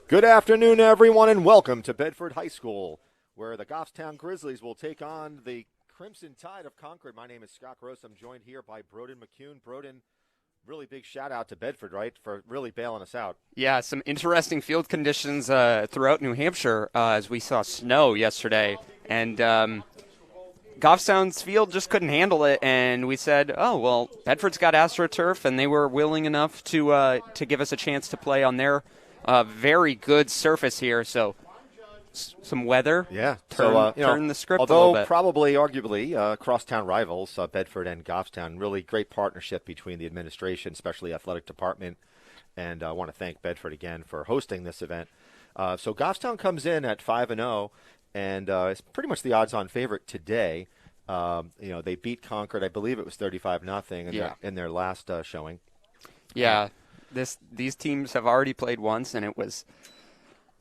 Good afternoon, everyone, and welcome to Bedford High School, where the Goffstown Grizzlies will take on the Crimson Tide of Concord. My name is Scott Gross. I'm joined here by Broden McCune. Broden, really big shout out to Bedford, right, for really bailing us out. Yeah, some interesting field conditions throughout New Hampshire as we saw snow yesterday. And Goffstown's field just couldn't handle it, and we said, oh, well, Bedford's got AstroTurf, and they were willing enough to give us a chance to play on their very good surface here. So some weather. Yeah. Turn the script although a little bit. Probably, arguably, crosstown rivals, Bedford and Goffstown, really great partnership between the administration, especially athletic department. And I want to thank Bedford again for hosting this event. So Goffstown comes in at 5-0, and it's pretty much the odds-on favorite today. They beat Concord. I believe it was 35-0 in their last showing. Yeah. These teams have already played once, and it was,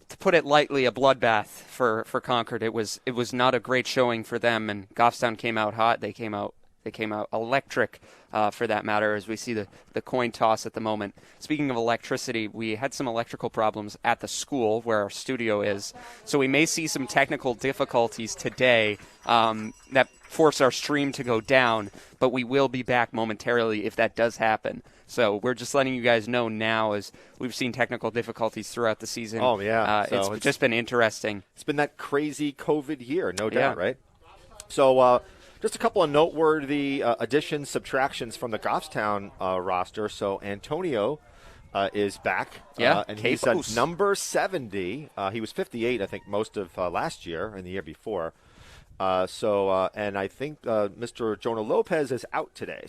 to put it lightly, a bloodbath for Concord. It was not a great showing for them, and Goffstown came out hot. They came out electric, for that matter, as we see the coin toss at the moment. Speaking of electricity, we had some electrical problems at the school where our studio is, so we may see some technical difficulties today that force our stream to go down, but we will be back momentarily if that does happen. So we're just letting you guys know now, as we've seen technical difficulties throughout the season. Oh, yeah. It's just been interesting. It's been that crazy COVID year, no doubt, right? So just a couple of noteworthy additions, subtractions from the Goffstown roster. So Antonio is back. And he's at number 70. He was 58, I think, most of last year and the year before. And I think Mr. Jonah Lopez is out today.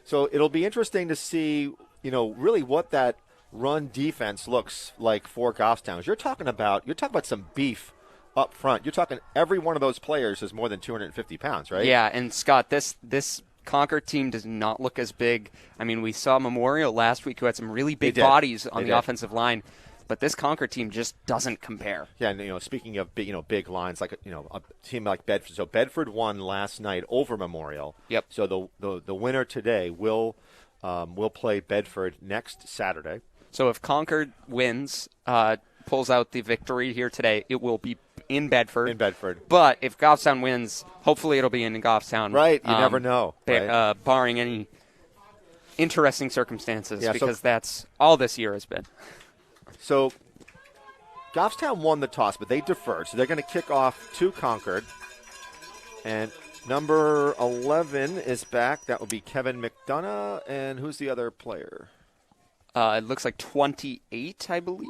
So it'll be interesting to see, really what that run defense looks like for Goffstown. You're talking about some beef up front. You're talking every one of those players is more than 250 pounds, right? Yeah, and Scott, this Concord team does not look as big. I mean, we saw Memorial last week, who had some really big bodies on the offensive line. But this Concord team just doesn't compare. Yeah, and speaking of big lines, like a team like Bedford. So Bedford won last night over Memorial. Yep. So the winner today will play Bedford next Saturday. So if Concord wins, pulls out the victory here today, it will be in Bedford. But if Goffstown wins, hopefully it'll be in Goffstown. Right. You never know. Right? Barring any interesting circumstances, because that's all this year has been. So Goffstown won the toss, but they deferred. So they're going to kick off to Concord. And number 11 is back. That will be Kevin McDonough. And who's the other player? It looks like 28, I believe.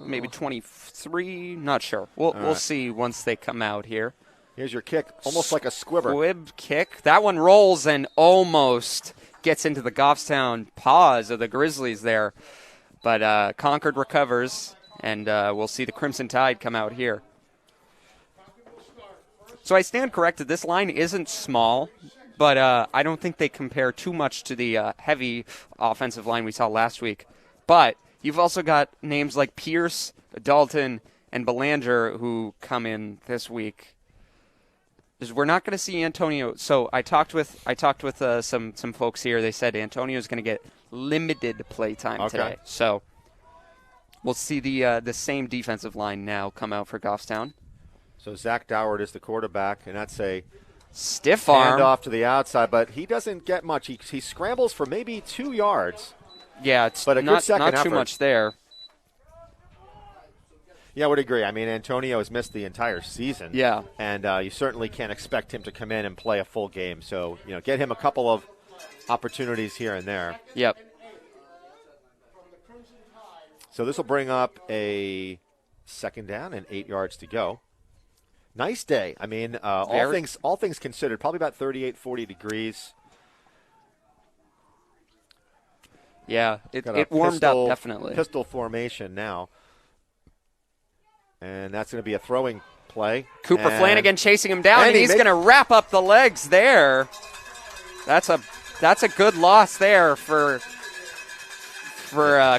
Maybe 23. Not sure. We'll see once they come out here. Here's your kick. Almost like a squibber. Squib kick. That one rolls and almost gets into the Goffstown paws of the Grizzlies there. But Concord recovers, and we'll see the Crimson Tide come out here. So I stand corrected. This line isn't small, but I don't think they compare too much to the heavy offensive line we saw last week. But you've also got names like Pierce, Dalton, and Belanger who come in this week. We're not going to see Antonio. So I talked with some folks here. They said Antonio's going to get limited play time today. So we'll see the same defensive line now come out for Goffstown. So Zach Doward is the quarterback, and that's a stiff arm off to the outside, but he doesn't get much. He scrambles for maybe 2 yards. Yeah, it's but not too much there. Yeah, I would agree. I mean, Antonio has missed the entire season. Yeah. And you certainly can't expect him to come in and play a full game. So, get him a couple of opportunities here and there. Yep. So this will bring up a second down and 8 yards to go. Nice day. I mean, all things considered, probably about 38, 40 degrees. Yeah, it warmed up, definitely. Pistol formation now. And that's going to be a throwing play. Cooper Flanagan chasing him down, and he's going to wrap up the legs there. That's a good loss there for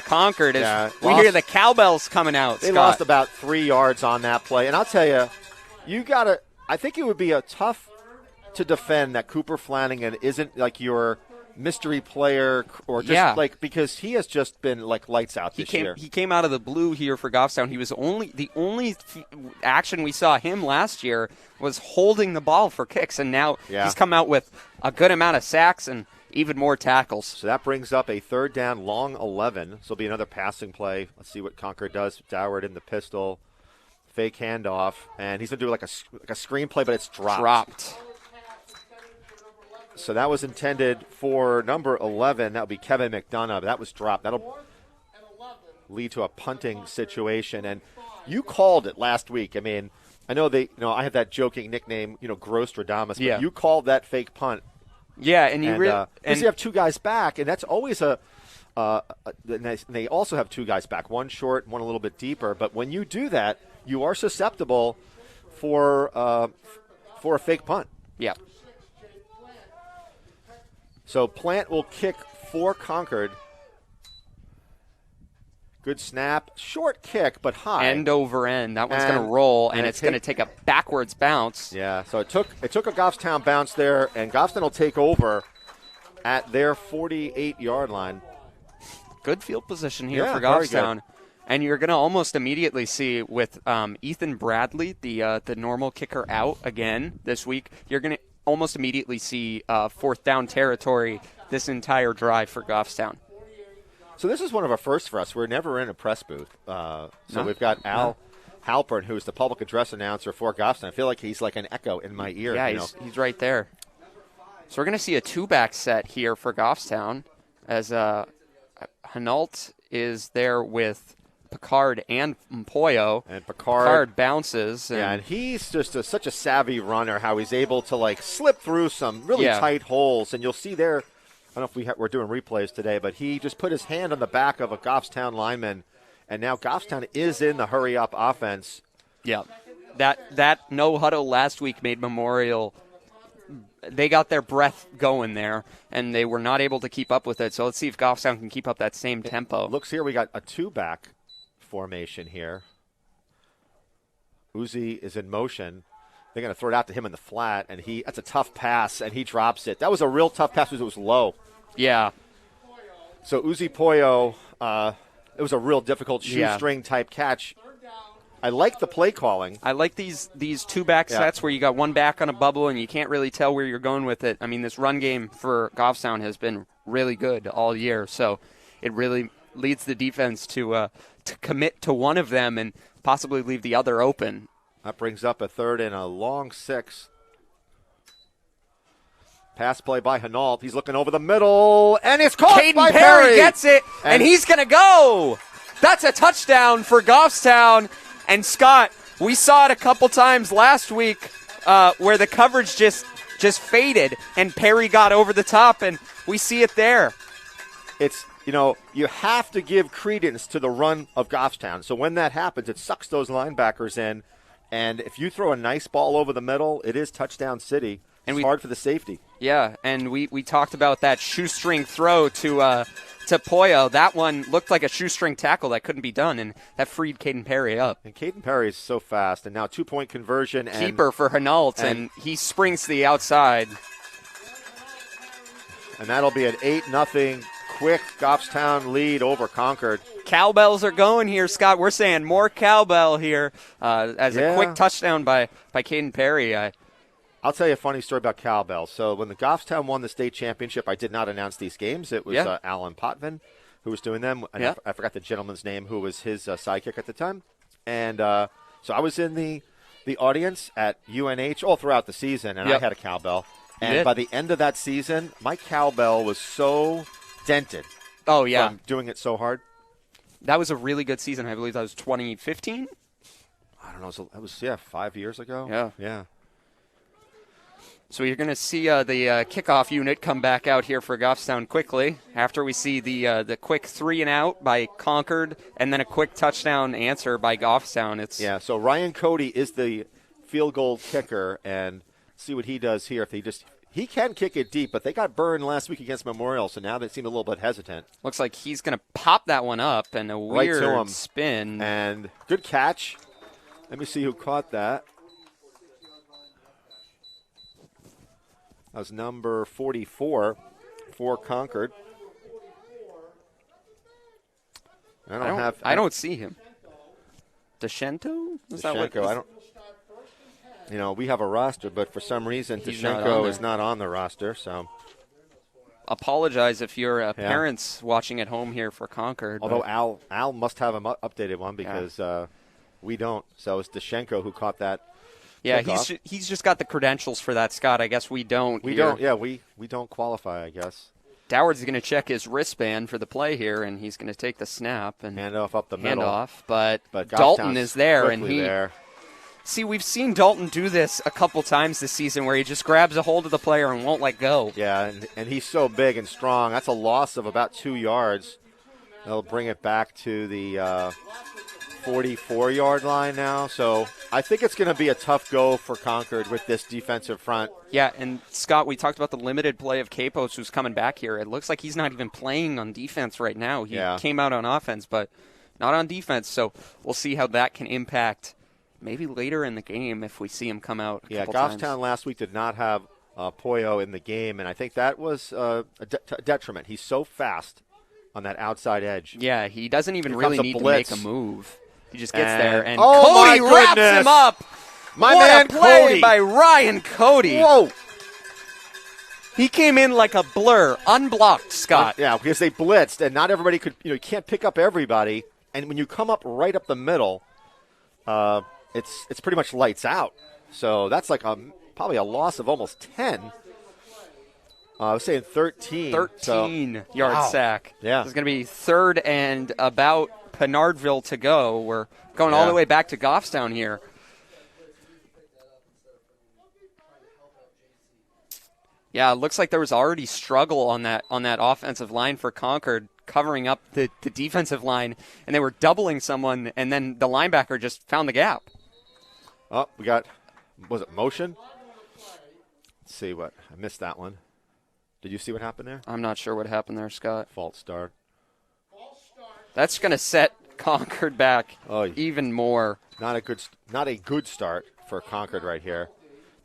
Concord. We hear the cowbells coming out. They lost about 3 yards on that play. And I'll tell you, I think it would be a tough to defend that Cooper Flanagan isn't like your mystery player or just like because he has just been like lights out this year. He came out of the blue here for Goffstown. He was the only action we saw him last year was holding the ball for kicks, and now he's come out with a good amount of sacks and even more tackles. So that brings up a third down, long 11. This will be another passing play. Let's see what Concord does. Doward in the pistol, fake handoff, and he's going to do like a screen play, but it's dropped. So that was intended for number 11. That would be Kevin McDonough. That was dropped. That'll lead to a punting situation. And you called it last week. I mean, I know I have that joking nickname, Grostradamus, but you called that fake punt. Yeah, and you really you have two guys back, and that's always they also have two guys back, one short, one a little bit deeper. But when you do that, you are susceptible for a fake punt. Yeah. So Plant will kick for Concord. Good snap. Short kick, but high. End over end. That one's going to roll, and it's going to take a backwards bounce. Yeah, so it took a Goffstown bounce there, and Goffstown will take over at their 48-yard line. Good field position here for Goffstown. And you're going to almost immediately see with Ethan Bradley, the normal kicker, out again this week, you're going to almost immediately see fourth down territory this entire drive for Goffstown. So this is one of our firsts for us. We're never in a press booth. We've got Al Halpern, who's the public address announcer for Goffstown. I feel like he's like an echo in my ear. Yeah, he's right there. So we're going to see a two-back set here for Goffstown as Hinault is there with Picard and Mpoyo. And Picard bounces. And he's just such a savvy runner, how he's able to like slip through some really tight holes. And you'll see there, I don't know if we're doing replays today, but he just put his hand on the back of a Goffstown lineman, and now Goffstown is in the hurry-up offense. Yeah, that no huddle last week made Memorial. They got their breath going there, and they were not able to keep up with it. So let's see if Goffstown can keep up that same tempo. Looks here, we got a two-back formation here. Uzi is in motion. They're going to throw it out to him in the flat, and that's a tough pass, and he drops it. That was a real tough pass because it was low. Yeah. So Uzi Poyo, it was a real difficult shoestring-type catch. I like the play calling. I like these two-back sets where you got one back on a bubble and you can't really tell where you're going with it. I mean, this run game for Goffstown has been really good all year, so it really leads the defense to commit to one of them and possibly leave the other open. That brings up a third and a long 6. Pass play by Hinault. He's looking over the middle, and it's caught by Perry. Gets it, and he's going to go. That's a touchdown for Goffstown. And, Scott, we saw it a couple times last week where the coverage just faded, and Perry got over the top, and we see it there. It's, you have to give credence to the run of Goffstown. So when that happens, it sucks those linebackers in. And if you throw a nice ball over the middle, it is touchdown city. It's hard for the safety. Yeah, and we talked about that shoestring throw to Poyo. That one looked like a shoestring tackle that couldn't be done, and that freed Caden Perry up. And Caden Perry is so fast, and now 2-point conversion. Keeper for Hinault, and he springs to the outside. And that'll be an 8-0 quick Goffstown lead over Concord. Cowbells are going here, Scott. We're saying more cowbell here as a quick touchdown by Caden Perry. I'll tell you a funny story about cowbell. So when the Goffstown won the state championship, I did not announce these games. It was Alan Potvin who was doing them. And I forgot the gentleman's name who was his sidekick at the time. And so I was in the audience at UNH all throughout the season, and I had a cowbell. And by the end of that season, my cowbell was so dented. Oh, yeah. From doing it so hard. That was a really good season. I believe that was 2015? I don't know. So that was, 5 years ago. Yeah. So you're going to see the kickoff unit come back out here for Goffstown quickly after we see the quick 3-and-out by Concord and then a quick touchdown answer by Goffstown. So Ryan Cody is the field goal kicker, and see what he does here. He can kick it deep, but they got burned last week against Memorial, so now they seem a little bit hesitant. Looks like he's going to pop that one up and a weird spin. And good catch. Let me see who caught that. That was number 44, for Concord. I don't see him. Deschento? Deschento, I don't. We have a roster, but for some reason, He's Deschento is not on the roster. So, apologize if you're parents watching at home here for Concord. Although Al must have an updated one because we don't. So it's Deschento who caught that. Yeah, he's just got the credentials for that, Scott. I guess we don't. We don't. Yeah, we don't qualify, I guess. Doward's going to check his wristband for the play here, and he's going to take the snap and hand off up the middle. But Dalton is there, and there. See, we've seen Dalton do this a couple times this season where he just grabs a hold of the player and won't let go. Yeah, and he's so big and strong. That's a loss of about 2 yards. They'll bring it back to the 44-yard line now. So I think it's going to be a tough go for Concord with this defensive front. Yeah, and Scott, we talked about the limited play of Capos who's coming back here. It looks like he's not even playing on defense right now. He came out on offense, but not on defense. So we'll see how that can impact maybe later in the game if we see him come out a couple times. Goffstown last week did not have Poyo in the game, and I think that was a detriment. He's so fast on that outside edge. Yeah, he doesn't even really need to make a move. He just gets there, and Cody wraps him up. My what man a play Cody. by Ryan Cody. Whoa. He came in like a blur, unblocked, Scott. Yeah, because they blitzed, and not everybody could, you can't pick up everybody. And when you come up right up the middle, it's pretty much lights out. So that's like probably a loss of almost 10. I was saying 13. 13-yard sack. Yeah. It's going to be third and about Penardville to go. We're going all the way back to Goffstown here. Yeah, it looks like there was already struggle on that offensive line for Concord, covering up the defensive line, and they were doubling someone, and then the linebacker just found the gap. Oh, we got, was it motion? Let's see what, I missed that one. Did you see what happened there? I'm not sure what happened there, Scott. False start. That's going to set Concord back even more. Not a good start for Concord right here.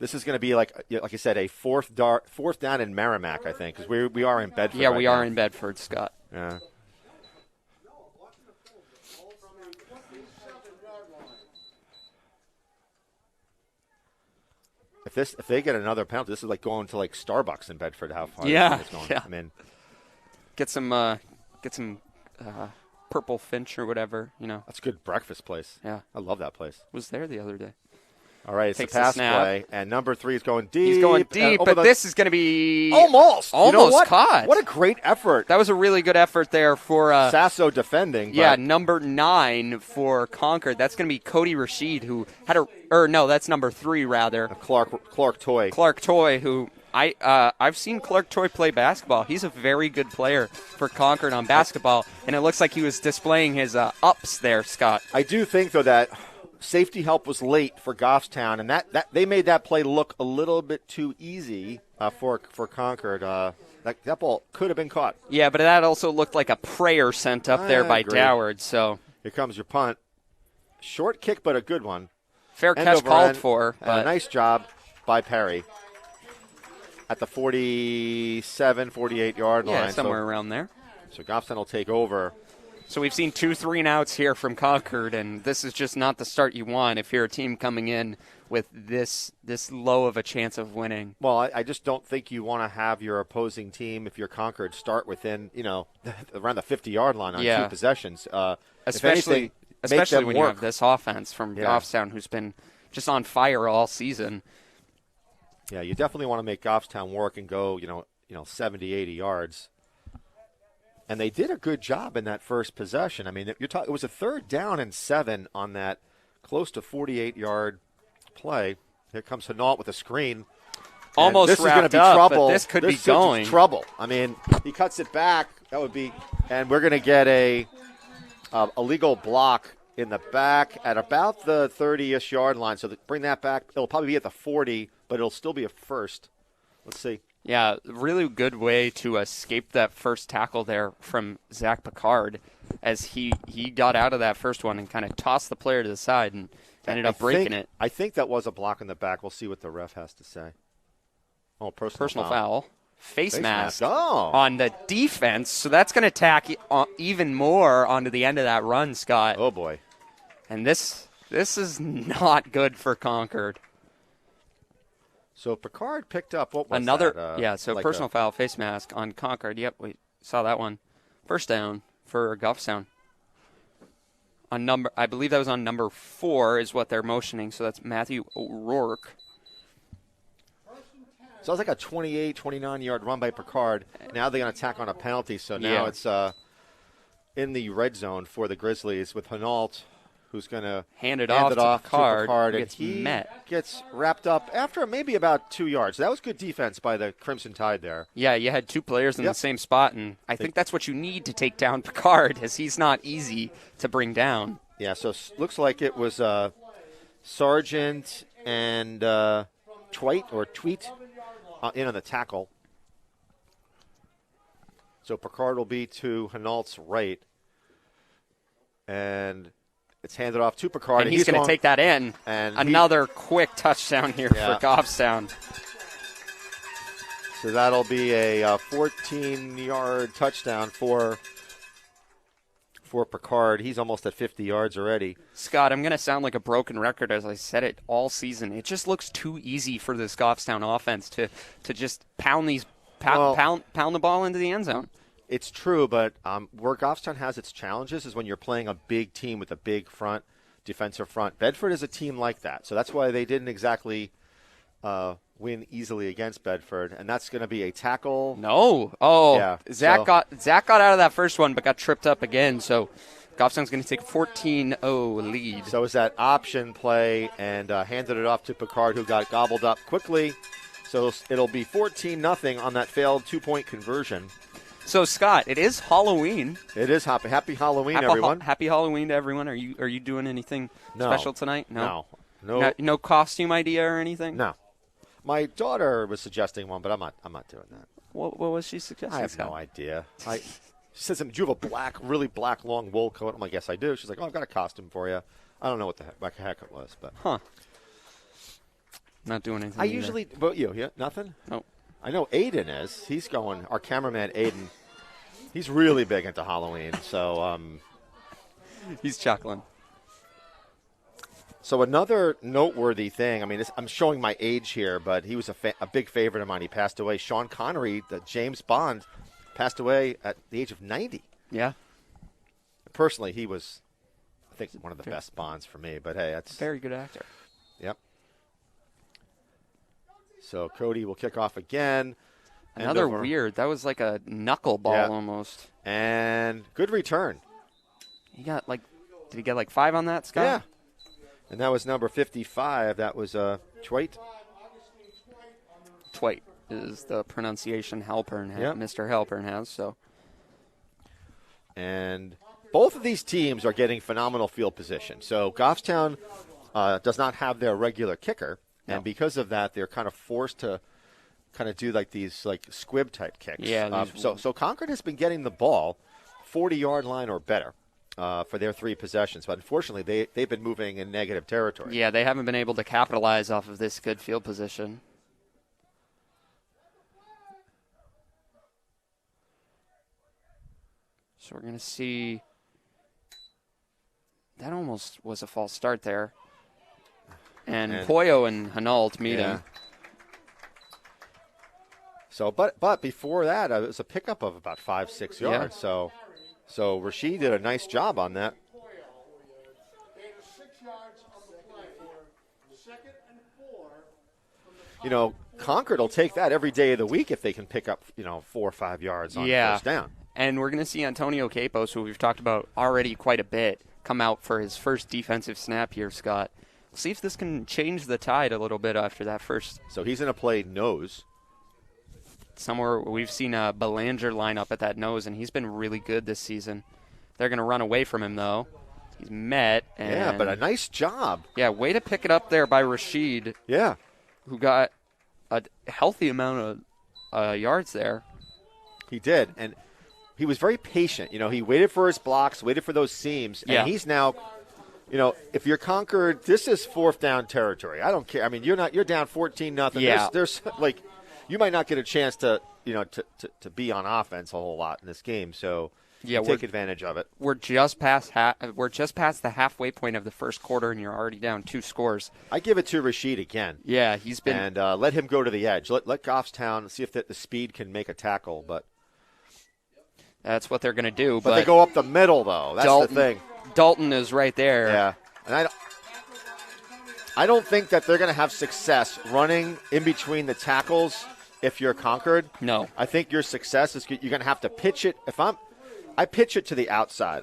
This is going to be like I said, a fourth down in Merrimack, I think, because we are in Bedford. Yeah, right we now. are in Bedford, Scott. Yeah. If they get another penalty, this is like going to like Starbucks in Bedford. How far it's going. Yeah. I mean, get some purple finch or whatever. That's a good breakfast place. Yeah, I love that place. Was there the other day. All right, it's a pass play, and number 3 is going deep. He's going deep, but this is going to be almost caught. What a great effort! That was a really good effort there for Sasso defending. Yeah, number 9 for Concord. That's going to be Cody Rashid, who had that's number 3 rather. Clark Toy. Clark Toy, who I've seen Clark Toy play basketball. He's a very good player for Concord on basketball, and it looks like he was displaying his ups there, Scott. I do think though that safety help was late for Goffstown, and that they made that play look a little bit too easy for Concord. That ball could have been caught. Yeah, but that also looked like a prayer sent up there by Doward. So here comes your punt. Short kick, but a good one. Fair catch called for. But a nice job by Perry at the 47, 48-yard line. Yeah, somewhere around there. So Goffstown will take over. So we've seen 2 3-and-outs here from Concord, and this is just not the start you want if you're a team coming in with this low of a chance of winning. Well, I just don't think you want to have your opposing team, if you're Concord, start within, around the 50-yard line on 2 possessions. Especially when you have this offense from Goffstown, who's been just on fire all season. Yeah, you definitely want to make Goffstown work and go, 70, 80 yards. And they did a good job in that first possession. I mean, it was a 3rd down and 7 on that close to 48-yard play. Here comes Hinault with a screen. Almost this wrapped is going to be up, trouble. But this could be going. Trouble. I mean, he cuts it back. That would be, and we're going to get a legal block in the back at about the 30-ish yard line. So bring that back. It'll probably be at the 40, but it'll still be a first. Let's see. Yeah, really good way to escape that first tackle there from Zach Picard as he got out of that first one and kind of tossed the player to the side and ended up breaking it. I think that was a block in the back. We'll see what the ref has to say. Oh, personal foul. face mask Oh. on the defense. So that's going to tack even more onto the end of that run, Scott. Oh, boy. And this is not good for Concord. So Picard picked up, what was Another, that? so personal foul, face mask on Concord. Yep, we saw that one. First down for Goffstown. I believe that was on number 4 is what they're motioning. So that's Matthew O'Rourke. So it was like a 28, 29-yard run by Picard. Now they're going to tack on a penalty. So now it's in the red zone for the Grizzlies with Hinault, who's going to hand it off to Picard, and he gets wrapped up after maybe about 2 yards. That was good defense by the Crimson Tide there. Yeah, you had 2 players in the same spot, and I think that's what you need to take down Picard, as he's not easy to bring down. Yeah, so looks like it was Sargent and Tweet in on the tackle. So Picard will be to Hinault's right, and it's handed off to Picard. And he's going to take that in. And another quick touchdown here for Goffstown. So that'll be a 14-yard touchdown for Picard. He's almost at 50 yards already. Scott, I'm going to sound like a broken record as I said it all season. It just looks too easy for this Goffstown offense to just pound the ball into the end zone. It's true, but where Goffstown has its challenges is when you're playing a big team with a big defensive front. Bedford is a team like that, so that's why they didn't exactly win easily against Bedford, and that's going to be a tackle. No. Oh, yeah. Zach got out of that first one, but got tripped up again, so Goffstown's going to take a 14-0 lead. So it's that option play, and handed it off to Picard, who got gobbled up quickly. So it'll be 14-0 on that failed 2-point conversion. So, Scott, it is Halloween. It is happy Halloween, everyone. Happy Halloween to everyone. Are you doing anything special tonight? No. No costume idea or anything? No. My daughter was suggesting one, but I'm not doing that. What was she suggesting? I have no idea. She says, "Do you have a really black, long wool coat?" I'm like, "Yes, I do." She's like, "Oh, I've got a costume for you." I don't know what the heck it was, but not doing anything. I usually, but nothing. Nope. I know Aiden is. He's going. Our cameraman Aiden. He's really big into Halloween, so he's chuckling. So another noteworthy thing, I mean, I'm showing my age here, but he was a big favorite of mine. He passed away. Sean Connery, the James Bond, passed away at the age of 90. Yeah. Personally, he was, I think, one of the best Bonds for me. But, hey, that's... Very good actor. Yep. So Cody will kick off again. Another weird. That was like a knuckleball almost. And good return. He got did he get 5 on that, Scott? Yeah. And that was number 55. That was Twite. Twite is the pronunciation Mr. Halpern has. So. And both of these teams are getting phenomenal field position. So Goffstown does not have their regular kicker. No. And because of that, they're kind of forced to kind of do these squib type kicks. Yeah. So Concord has been getting the ball 40-yard line or better for their 3 possessions, but unfortunately they've been moving in negative territory. Yeah, they haven't been able to capitalize off of this good field position. So we're going to see. That almost was a false start there. And Poyo and Hinault meeting. So, but before that, it was a pickup of about 5-6 yards. Yeah. So Rasheed did a nice job on that. Concord will take that every day of the week if they can pick up 4 or 5 yards on first down. And we're going to see Antonio Capos, who we've talked about already quite a bit, come out for his first defensive snap here, Scott. We'll see if this can change the tide a little bit after that first. So he's going to play nose. Somewhere we've seen a Belanger line up at that nose, and he's been really good this season. They're going to run away from him, though. He's met. And but a nice job. Yeah, way to pick it up there by Rasheed. Yeah. Who got a healthy amount of yards there. He did, and he was very patient. He waited for his blocks, waited for those seams, and he's now, if you're Concord, this is 4th down territory. I don't care. I mean, you're down 14-0. Yeah. There's you might not get a chance to to be on offense a whole lot in this game. So yeah, take advantage of it. We're just past the halfway point of the first quarter, and you're already down 2 scores. I give it to Rashid again. Yeah, he's been. And let him go to the edge. Let Goffstown see if the speed can make a tackle. But that's what they're going to do. But they go up the middle, though. That's the thing. Dalton is right there. Yeah, and I don't think that they're going to have success running in between the tackles if you're Concord. No. I think your success is you're going to have to pitch it. I pitch it to the outside,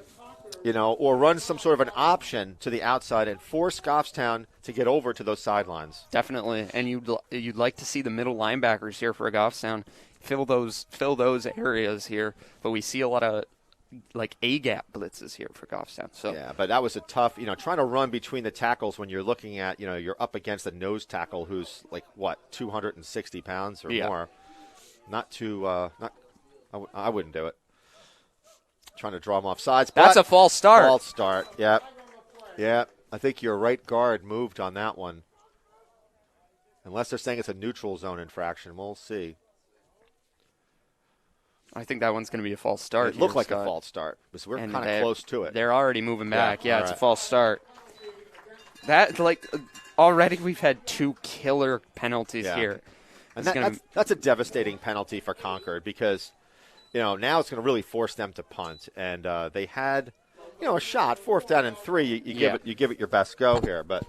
or run some sort of an option to the outside and force Goffstown to get over to those sidelines. Definitely, and you'd like to see the middle linebackers here for Goffstown fill those areas here, but we see a lot of like A-gap blitzes here for Goffstown. So yeah, but that was a tough, trying to run between the tackles when you're looking at, you're up against a nose tackle who's like 260 pounds or more. Not too, I wouldn't do it. Trying to draw him off sides. That's a false start. False start. Yep. Yeah. I think your right guard moved on that one. Unless they're saying it's a neutral zone infraction. We'll see. I think that one's going to be a false start. It looked like a false start because we're kind of close to it. They're already moving back. Yeah, it's right. a false start. Already we've had 2 killer penalties here. And that's a devastating penalty for Concord because, now it's going to really force them to punt. And they had, a shot, 4th down and 3. You give it your best go here, but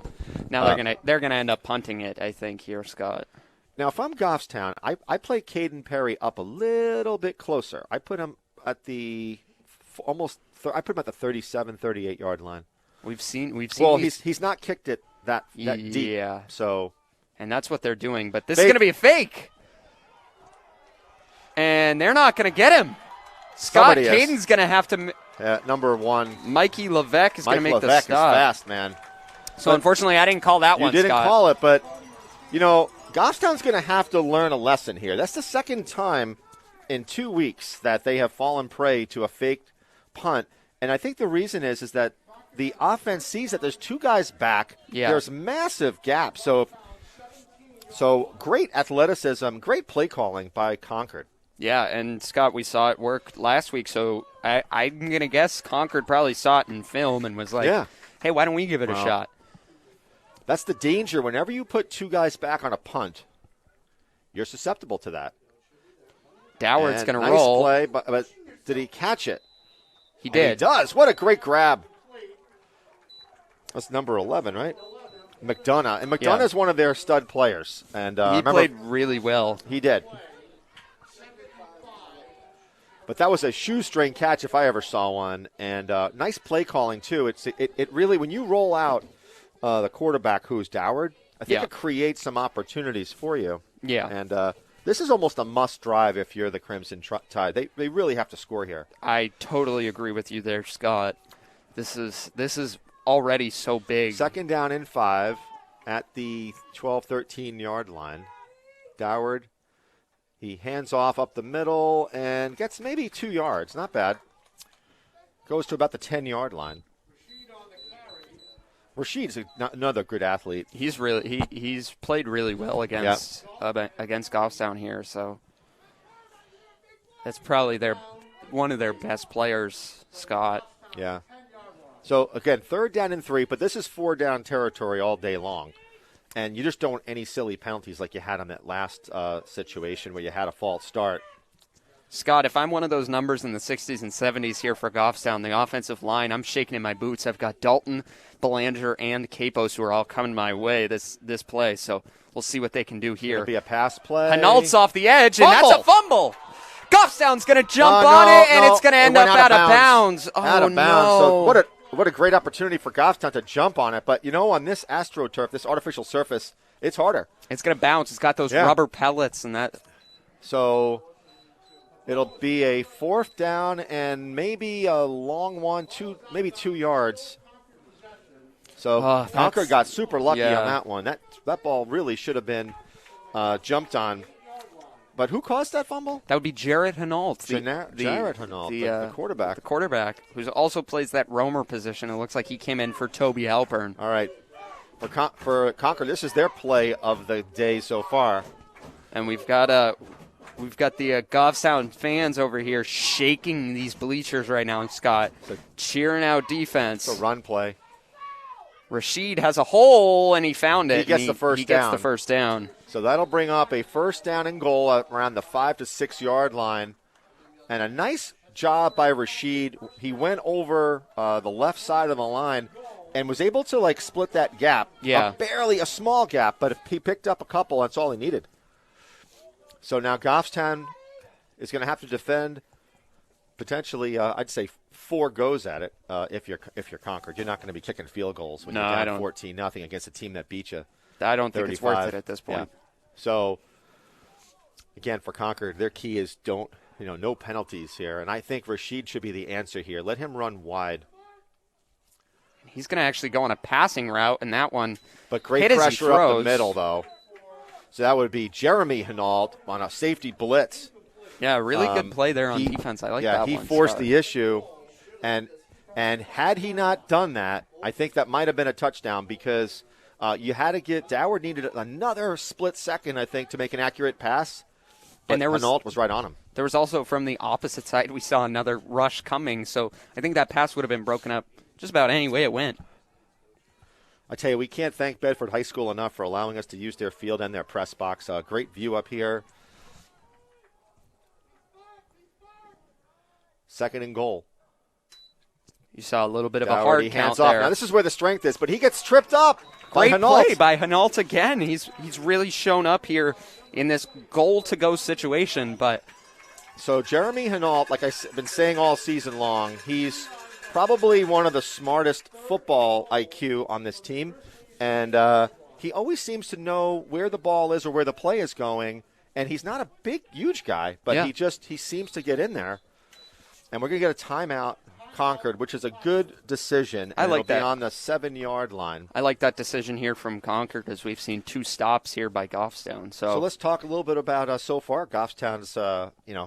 now they're gonna end up punting it. I think here, Scott. Now, if I'm Goffstown, I play Caden Perry up a little bit closer. I put him at the I put him at the 37, 38 yard line. We've seen. Well, he's not kicked it that deep. Yeah. So, and that's what they're doing. But this is going to be a fake, and they're not going to get him. Scott Caden's going to have to. Number 1, Mikey Levesque is going to make the stop. Is fast, man. So unfortunately, I didn't call that one. You didn't Scott. call it, but Goffstown's going to have to learn a lesson here. That's the second time in 2 weeks that they have fallen prey to a faked punt. And I think the reason is that the offense sees that there's 2 guys back. Yeah. There's massive gaps. So great athleticism, great play calling by Concord. Yeah, and Scott, we saw it work last week. So I'm going to guess Concord probably saw it in film and was like, hey, why don't we give it a shot? That's the danger. Whenever you put 2 guys back on a punt, you're susceptible to that. Doward's going to nice roll. Play, but did he catch it? He did. He does. What a great grab. That's number 11, right? McDonough. And McDonough is one of their stud players. And he played really well. He did. But that was a shoestring catch if I ever saw one. And nice play calling, too. It really, when you roll out the quarterback who's Doward, I think it creates some opportunities for you. Yeah. And this is almost a must drive if you're the Crimson Tide. They really have to score here. I totally agree with you there, Scott. This is already so big. 2nd down and 5 at the 12, 13 yard line. Doward, he hands off up the middle and gets maybe 2 yards. Not bad. Goes to about the 10 yard line. Rashid's another good athlete. He's played really well against Goffstown here, so that's probably one of their best players, Scott. Yeah. So again, 3rd down and 3, but this is 4 down territory all day long, and you just don't want any silly penalties like you had on that last situation where you had a false start. Scott, if I'm one of those numbers in the 60s and 70s here for Goffstown, the offensive line, I'm shaking in my boots. I've got Dalton, Belanger, and Capos who are all coming my way this play. So we'll see what they can do here. It'll be a pass play. Hinault's off the edge, and that's a fumble. Goffstown's going to jump on it, and it's going to end up out of bounds. Out of bounds. So what a great opportunity for Goffstown to jump on it. But, on this AstroTurf, this artificial surface, it's harder. It's going to bounce. It's got those rubber pellets and that. So it'll be a 4th down and maybe a long one, maybe 2 yards. So Concord got super lucky on that one. That ball really should have been jumped on. But who caused that fumble? That would be Jarrett Hinault. Jarrett Hinault, the quarterback. The quarterback, who also plays that roamer position. It looks like he came in for Toby Halpern. All right. For Concord, this is their play of the day so far. And we've got We've got the Goffstown fans over here shaking these bleachers right now, Scott, cheering out defense. It's a run play. Rashid has a hole, and he found it. He gets the first down. Gets the first down. So that'll bring up a first down and goal around the 5 to 6 yard line. And a nice job by Rashid. He went over the left side of the line and was able to, like, split that gap. Yeah. Barely a small gap, but if he picked up a couple, that's all he needed. So now Goffstown is going to have to defend potentially, I'd say, 4 goes at it if you're Concord. You're not going to be kicking field goals when you're down 14-0 against a team that beat you. I don't think 35. it's worth it at this point. Yeah. So, again, for Concord, their key is no penalties here. And I think Rashid should be the answer here. Let him run wide. He's going to actually go on a passing route, and that one But great pressure up the middle, though. So that would be Jeremy Hinault on a safety blitz. Yeah, really good play there on defense. I like that one. Yeah, he forced the issue. And had he not done that, I think that might have been a touchdown because you had to get – Doward needed another split second, I think, to make an accurate pass. But Hinault was right on him. There was also from the opposite side, we saw another rush coming. So I think that pass would have been broken up just about any way it went. I tell you, we can't thank Bedford High School enough for allowing us to use their field and their press box. Great view up here. Second and goal. You saw a little bit of a hard count off. there. Now, this is where the strength is, but he gets tripped up. Great play by Hinault again. He's really shown up here in this goal-to-go situation. But so Jeremy Hinault, like I've been saying all season long, he's probably one of the smartest football IQ on this team. And he always seems to know where the ball is or where the play is going. And he's not a big, huge guy, but he seems to get in there. And we're going to get a timeout, Concord, which is a good decision. And I like that. It'll be on the 7-yard line. I like that decision here from Concord as we've seen 2 stops here by Goffstown. So let's talk a little bit about so far. Goffstown's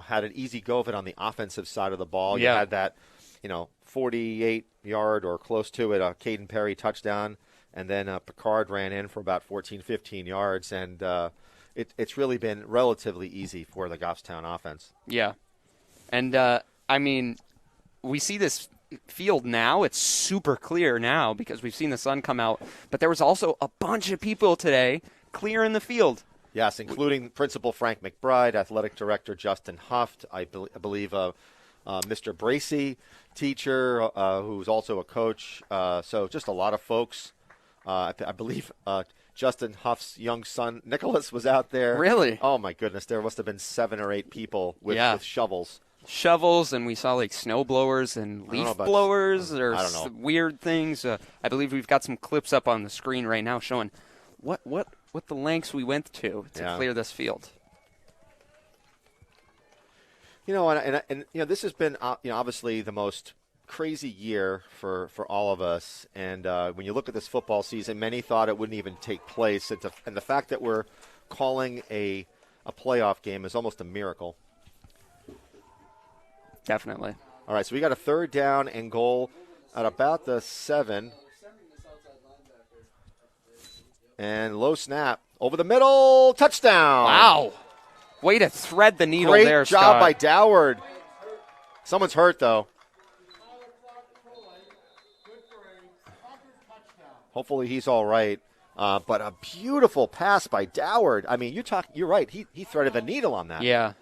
had an easy go of it on the offensive side of the ball. You had that 48-yard or close to it, Caden Perry touchdown, and then Picard ran in for about 14, 15 yards, and it's really been relatively easy for the Goffstown offense. Yeah, and we see this field now. It's super clear now because we've seen the sun come out, but there was also a bunch of people today clearing the field. Yes, including Principal Frank McBride, Athletic Director Justin Huft, I believe Mr. Bracey, teacher, who's also a coach. So just a lot of folks. I believe Justin Huff's young son, Nicholas, was out there. Really? Oh, my goodness. There must have been 7 or 8 people with shovels. Shovels, and we saw like snow blowers and leaf blowers or weird things. I believe we've got some clips up on the screen right now showing what the lengths we went to clear this field. And this has been obviously the most crazy year for all of us. And when you look at this football season, many thought it wouldn't even take place. And the fact that we're calling a playoff game is almost a miracle. Definitely. All right, so we got a 3rd down and goal at about the 7. And low snap over the middle, touchdown. Wow. Way to thread the needle there, Scott. Great job by Doward. Someone's hurt, though. Hopefully he's all right. But a beautiful pass by Doward. I mean, you're right. He threaded the needle on that. Yeah.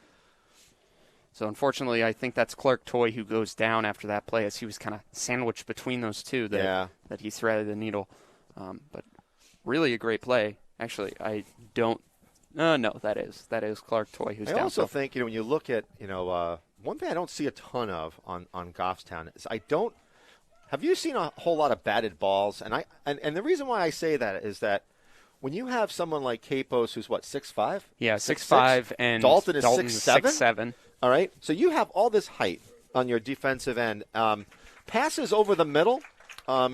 So, unfortunately, I think that's Clark Toy who goes down after that play as he was kind of sandwiched between those two that he threaded the needle. But really a great play. Actually, I don't – no, that is Clark Toy who's down. I also think, when you look at, one thing I don't see a ton of on Goffstown is have you seen a whole lot of batted balls? And the reason why I say that is that when you have someone like Capos who's, 6'5"? Yeah, 6'5", and Dalton is 6'7". All right, so you have all this height on your defensive end. Passes over the middle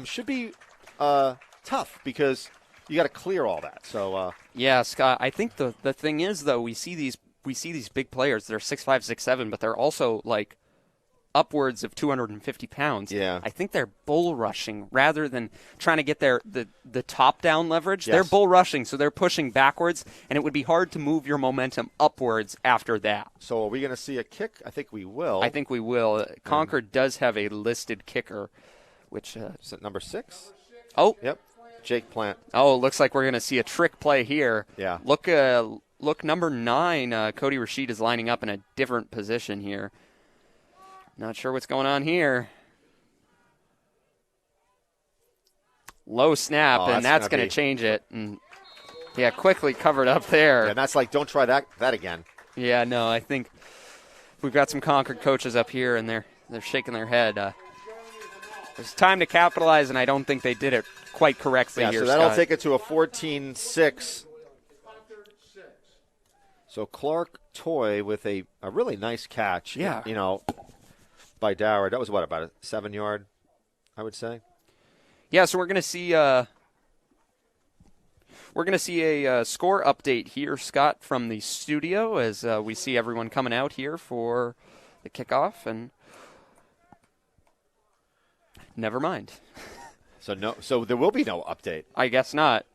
should be tough because you got to clear all that. So yeah, Scott, I think the thing is though we see these big players. They're 6'5", 6'7", but they're also like upwards of 250 pounds. Yeah. I think they're bull rushing rather than trying to get the top down leverage. Yes. They're bull rushing, so they're pushing backwards, and it would be hard to move your momentum upwards after that. So are we going to see a kick? I think we will. I think we will. Concord does have a listed kicker, which is it number 6? Oh, yep, Jake Plant. Oh, looks like we're going to see a trick play here. Yeah. Look, number 9, Cody Rashid is lining up in a different position here. Not sure what's going on here. Low snap, and that's going to change it. And yeah, quickly covered up there. Yeah, and that's like, don't try that again. Yeah, no, I think we've got some Concord coaches up here, and they're shaking their head. It's time to capitalize, and I don't think they did it quite correctly here, so that'll Scott. take it to a 14-6. So Clark Toy with a really nice catch. Yeah. By Dower. That was about a 7-yard, I would say. Yeah, so we're going to see a score update here, Scott, from the studio as we see everyone coming out here for the kickoff, and never mind. So there will be no update. I guess not.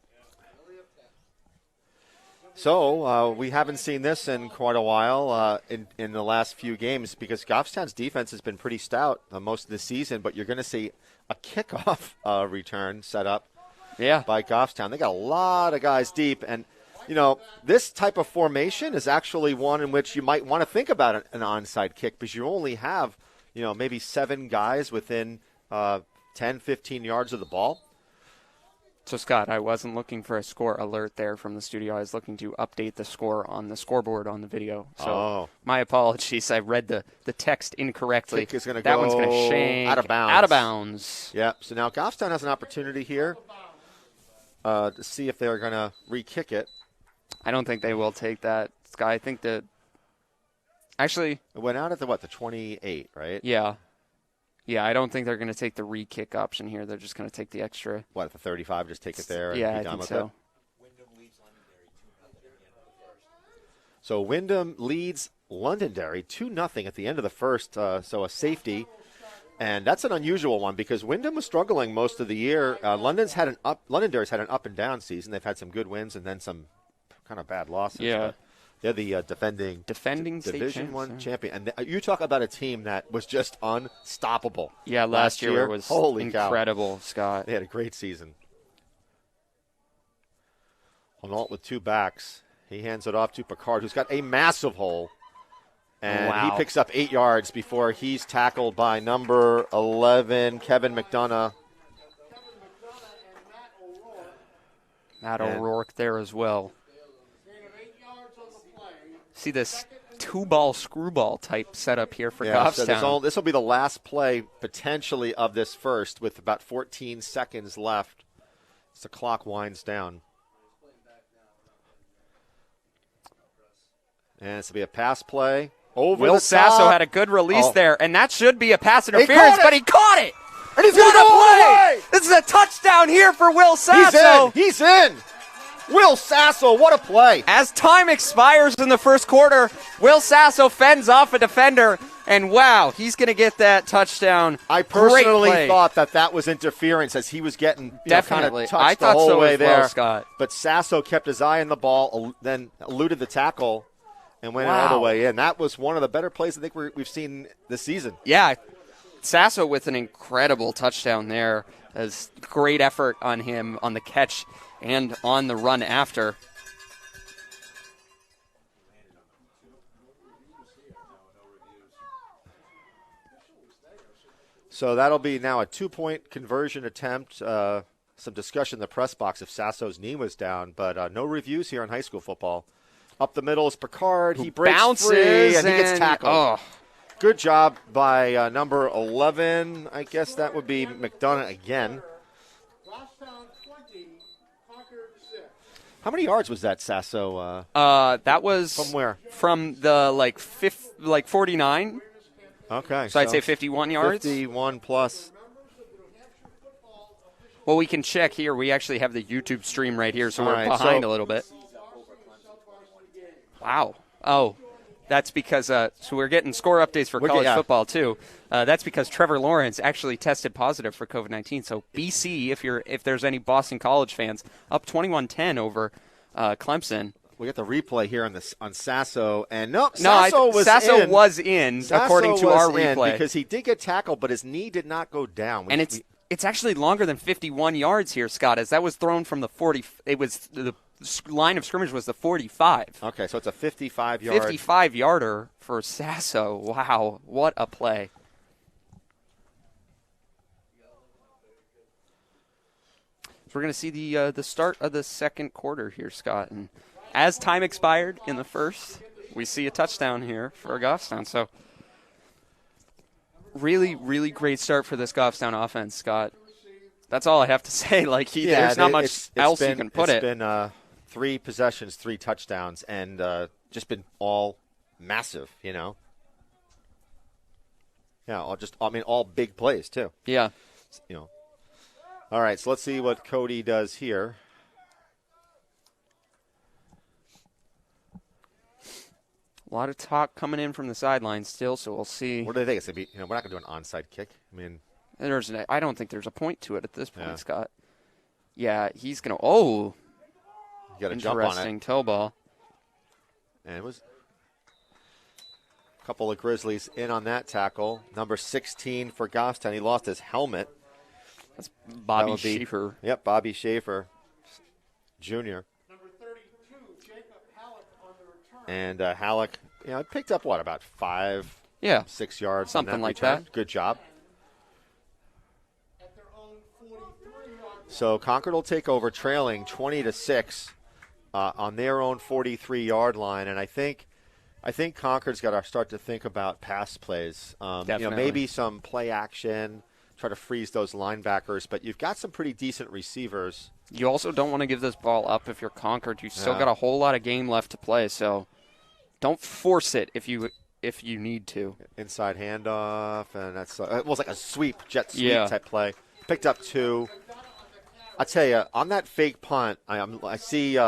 So we haven't seen this in quite a while in the last few games because Goffstown's defense has been pretty stout most of the season, but you're going to see a kickoff return set up by Goffstown. They got a lot of guys deep, and this type of formation is actually one in which you might want to think about an onside kick because you only have maybe 7 guys within 10, 15 yards of the ball. So, Scott, I wasn't looking for a score alert there from the studio. I was looking to update the score on the scoreboard on the video. So, my apologies. I read the text incorrectly. Kick is gonna that go one's going to shake out of bounds. Out of bounds. Yeah. So now Goffstown has an opportunity here to see if they're going to re-kick it. I don't think they will take that, Scott. I think that actually it went out at the 28, right? Yeah. Yeah, I don't think they're going to take the re-kick option here. They're just going to take the extra. At the 35, just take it there and yeah, be done I think with so. it? So Wyndham leads Londonderry 2-0 at the end of the first, so a safety. And that's an unusual one because Wyndham was struggling most of the year. Londonderry's had an up and down season. They've had some good wins and then some kind of bad losses. Yeah. They're the defending Division One champion. And you talk about a team that was just unstoppable. Yeah, last year was incredible, cow. Scott. They had a great season. Honault with 2 backs. He hands it off to Picard, who's got a massive hole. And he picks up 8 yards before he's tackled by number 11, Kevin McDonough. Matt O'Rourke there as well. See this 2-ball screwball type setup here for Goffstown. So this will be the last play potentially of this first with about 14 seconds left as the clock winds down. And this will be a pass play. Will Sasso had a good release there, and that should be a pass interference, but he caught it! And he's going to go all the way! This is a touchdown here for Will Sasso! He's in! Will Sasso, what a play! As time expires in the first quarter, Will Sasso fends off a defender, and wow, he's going to get that touchdown. I personally thought that was interference as he was getting kind of touched the whole way there. Well, Scott. But Sasso kept his eye on the ball, then eluded the tackle, and went all the way in. That was one of the better plays I think we've seen this season. Yeah, Sasso with an incredible touchdown there. As great effort on him on the catch and on the run after. So that'll be now a 2-point conversion attempt. Some discussion in the press box if Sasso's knee was down, but no reviews here in high school football. Up the middle is Picard. He breaks free, and he gets tackled. Oh. Good job by number 11. I guess that would be McDonough again. How many yards was that, Sasso? That was from where? From the 49. Okay, so I'd say 51 yards. 51 plus. Well, we can check here. We actually have the YouTube stream right here, so we're behind a little bit. Wow. Oh, That's because so we're getting score updates for college football too. That's because Trevor Lawrence actually tested positive for COVID-19. So BC, if there's any Boston College fans, up 21-10 over Clemson. We got the replay here on Sasso, and Sasso was in according to our replay because he did get tackled, but his knee did not go down. And it's actually longer than 51 yards here, Scott, as that was thrown from the 40. It was the line of scrimmage was the 45. Okay, so it's a 55-yard. 55-yarder for Sasso. Wow, what a play. So we're going to see the start of the second quarter here, Scott. And as time expired in the first, we see a touchdown here for Goffstown. So really, really great start for this Goffstown offense, Scott. That's all I have to say. There's not much else you can put it. It's been 3 possessions, 3 touchdowns, and just been all massive, Yeah, all big plays too. Yeah. All right, so let's see what Cody does here. A lot of talk coming in from the sidelines still, so we'll see. What do they think? It's gonna be, we're not going to do an onside kick. I don't think there's a point to it at this point, Scott. Yeah, he's going to. Oh, you got to jump on it. Interesting toe ball. And it was a couple of Grizzlies in on that tackle. Number 16 for Goffstown. He lost his helmet. That's Bobby Schaefer. Yep, Bobby Schaefer, Jr. Number 32, Jacob Halleck on the return. And Halleck, picked up about 5, 6 yards. Something like return. that. Good job. At their own 43-yard. So Concord will take over, trailing 20-6 on their own 43-yard line, and I think Concord's got to start to think about pass plays. Maybe some play action. Try to freeze those linebackers, but you've got some pretty decent receivers. You also don't want to give this ball up if you're Concord. You've still got a whole lot of game left to play, so don't force it if you need to. Inside handoff, and that's it was like a jet sweep type play. Picked up 2. I tell you, on that fake punt, I see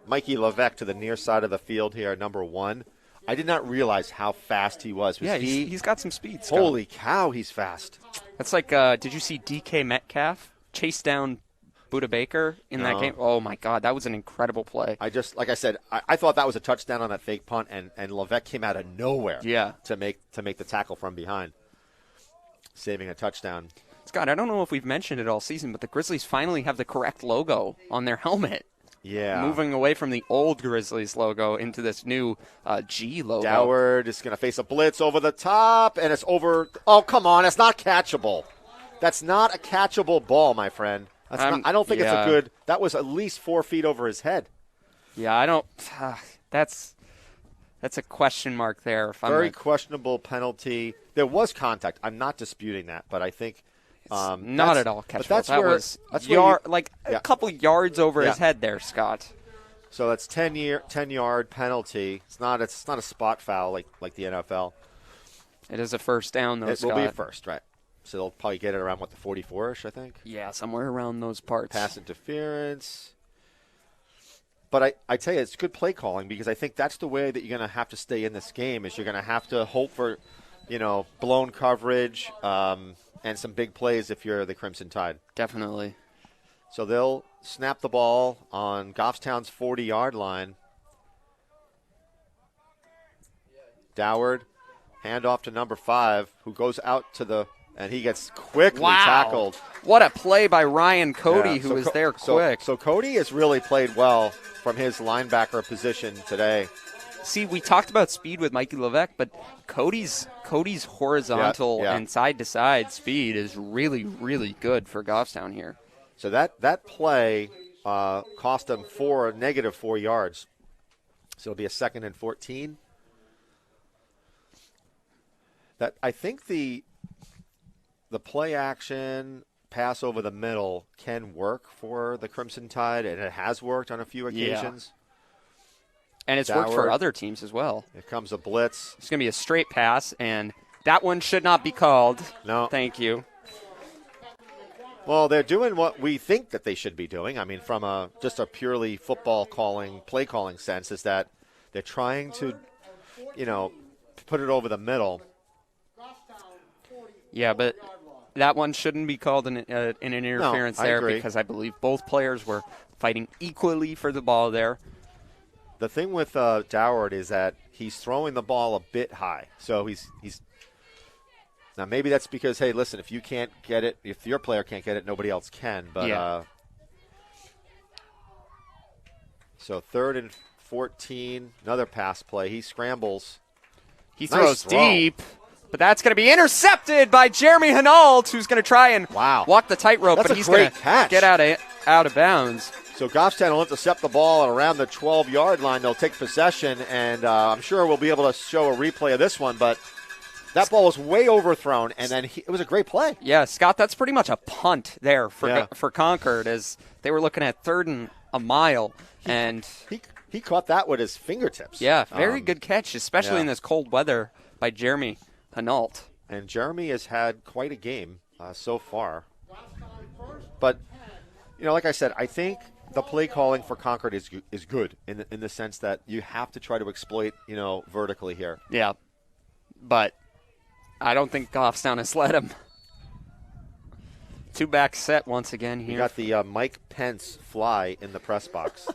Mikey Levesque to the near side of the field here, number 1. I did not realize how fast he was. He's got some speed, Scott. Holy cow, he's fast. That's like, did you see DK Metcalf chase down Buda Baker in that game? Oh, my God, that was an incredible play. Like I said, I thought that was a touchdown on that fake punt, and Levesque came out of nowhere to make the tackle from behind, saving a touchdown. Scott, I don't know if we've mentioned it all season, but the Grizzlies finally have the correct logo on their helmet. Yeah. Moving away from the old Grizzlies logo into this new G logo. Doward is going to face a blitz over the top, and it's over. Oh, come on. It's not catchable. That's not a catchable ball, my friend. I don't think it's a good. That was at least 4 feet over his head. Yeah, I don't. That's a question mark there. Very questionable penalty. There was contact. I'm not disputing that, but I think. Not at all catchable. That's a couple yards over his head there, Scott. So that's 10-yard penalty. It's not a spot foul like the NFL. It is a first down, though, Scott. It will be a first, right? So they'll probably get it around, the 44-ish, I think? Yeah, somewhere around those parts. Pass interference. But I tell you, it's good play calling because I think that's the way that you're going to have to stay in this game is you're going to have to hope for, blown coverage, and some big plays if you're the Crimson Tide. Definitely. So they'll snap the ball on Goffstown's 40-yard line. Doward, handoff to number 5, who goes out and he gets quickly tackled. What a play by Ryan Cody, who was there quick. So Cody has really played well from his linebacker position today. See, we talked about speed with Mikey Levesque, but Cody's horizontal and side-to-side speed is really, really good for Goffstown here. So that play cost them negative 4 yards. So it'll be a 2nd and 14. That I think the play action pass over the middle can work for the Crimson Tide, and it has worked on a few occasions. Yeah. And it's worked for other teams as well. Here comes a blitz. It's going to be a straight pass, and that one should not be called. No. Thank you. Well, they're doing what we think that they should be doing. I mean, from just a purely football play calling sense, is that they're trying to put it over the middle. Yeah, but that one shouldn't be called an interference there agree. because I believe both players were fighting equally for the ball there. The thing with Doward is that he's throwing the ball a bit high. So he's now maybe that's because, hey, listen, if you can't get it, if your player can't get it, nobody else can. But yeah. So 3rd and 14, another pass play. He scrambles. He throws deep, but that's going to be intercepted by Jeremy Hinault, who's going to try and walk the tightrope, but he's going to get out of bounds. So Goffstown will intercept the ball at around the 12-yard line. They'll take possession, and I'm sure we'll be able to show a replay of this one, but that ball was way overthrown, and then it was a great play. Yeah, Scott, that's pretty much a punt there for Concord as they were looking at 3rd and a mile. He caught that with his fingertips. Yeah, very good catch, especially in this cold weather by Jeremy Hinault. And Jeremy has had quite a game so far. But, like I said, I think the play calling for Concord is good in the sense that you have to try to exploit, vertically here. Yeah, but I don't think Goffstown has let him. 2-back set once again here. You got the Mike Pence fly in the press box.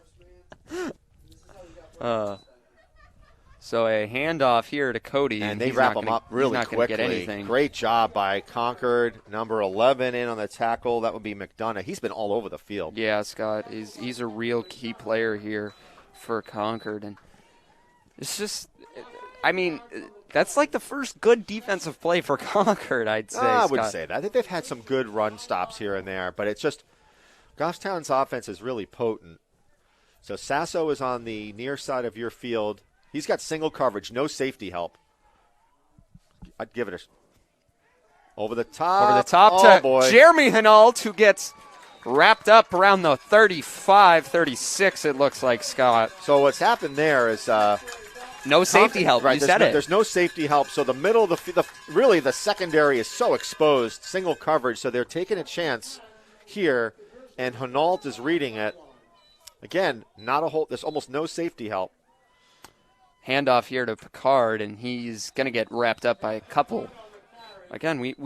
So a handoff here to Cody. And they wrap him up really quickly. Great job by Concord. Number 11 in on the tackle. That would be McDonough. He's been all over the field. Yeah, Scott. He's a real key player here for Concord. And it's just, that's like the first good defensive play for Concord, I'd say. I wouldn't say that. I think they've had some good run stops here and there. But it's just, Goffstown's offense is really potent. So Sasso is on the near side of your field. He's got single coverage, no safety help. I'd give it over the top. To Jeremy Hinault, who gets wrapped up around the 35, 36, it looks like, Scott. So what's happened there is no safety help. Right, you said it. There's no safety help. So the middle, really the secondary is so exposed, single coverage. So they're taking a chance here, and Hinault is reading it. Again, there's almost no safety help. Handoff here to Picard, and he's going to get wrapped up by a couple. Again,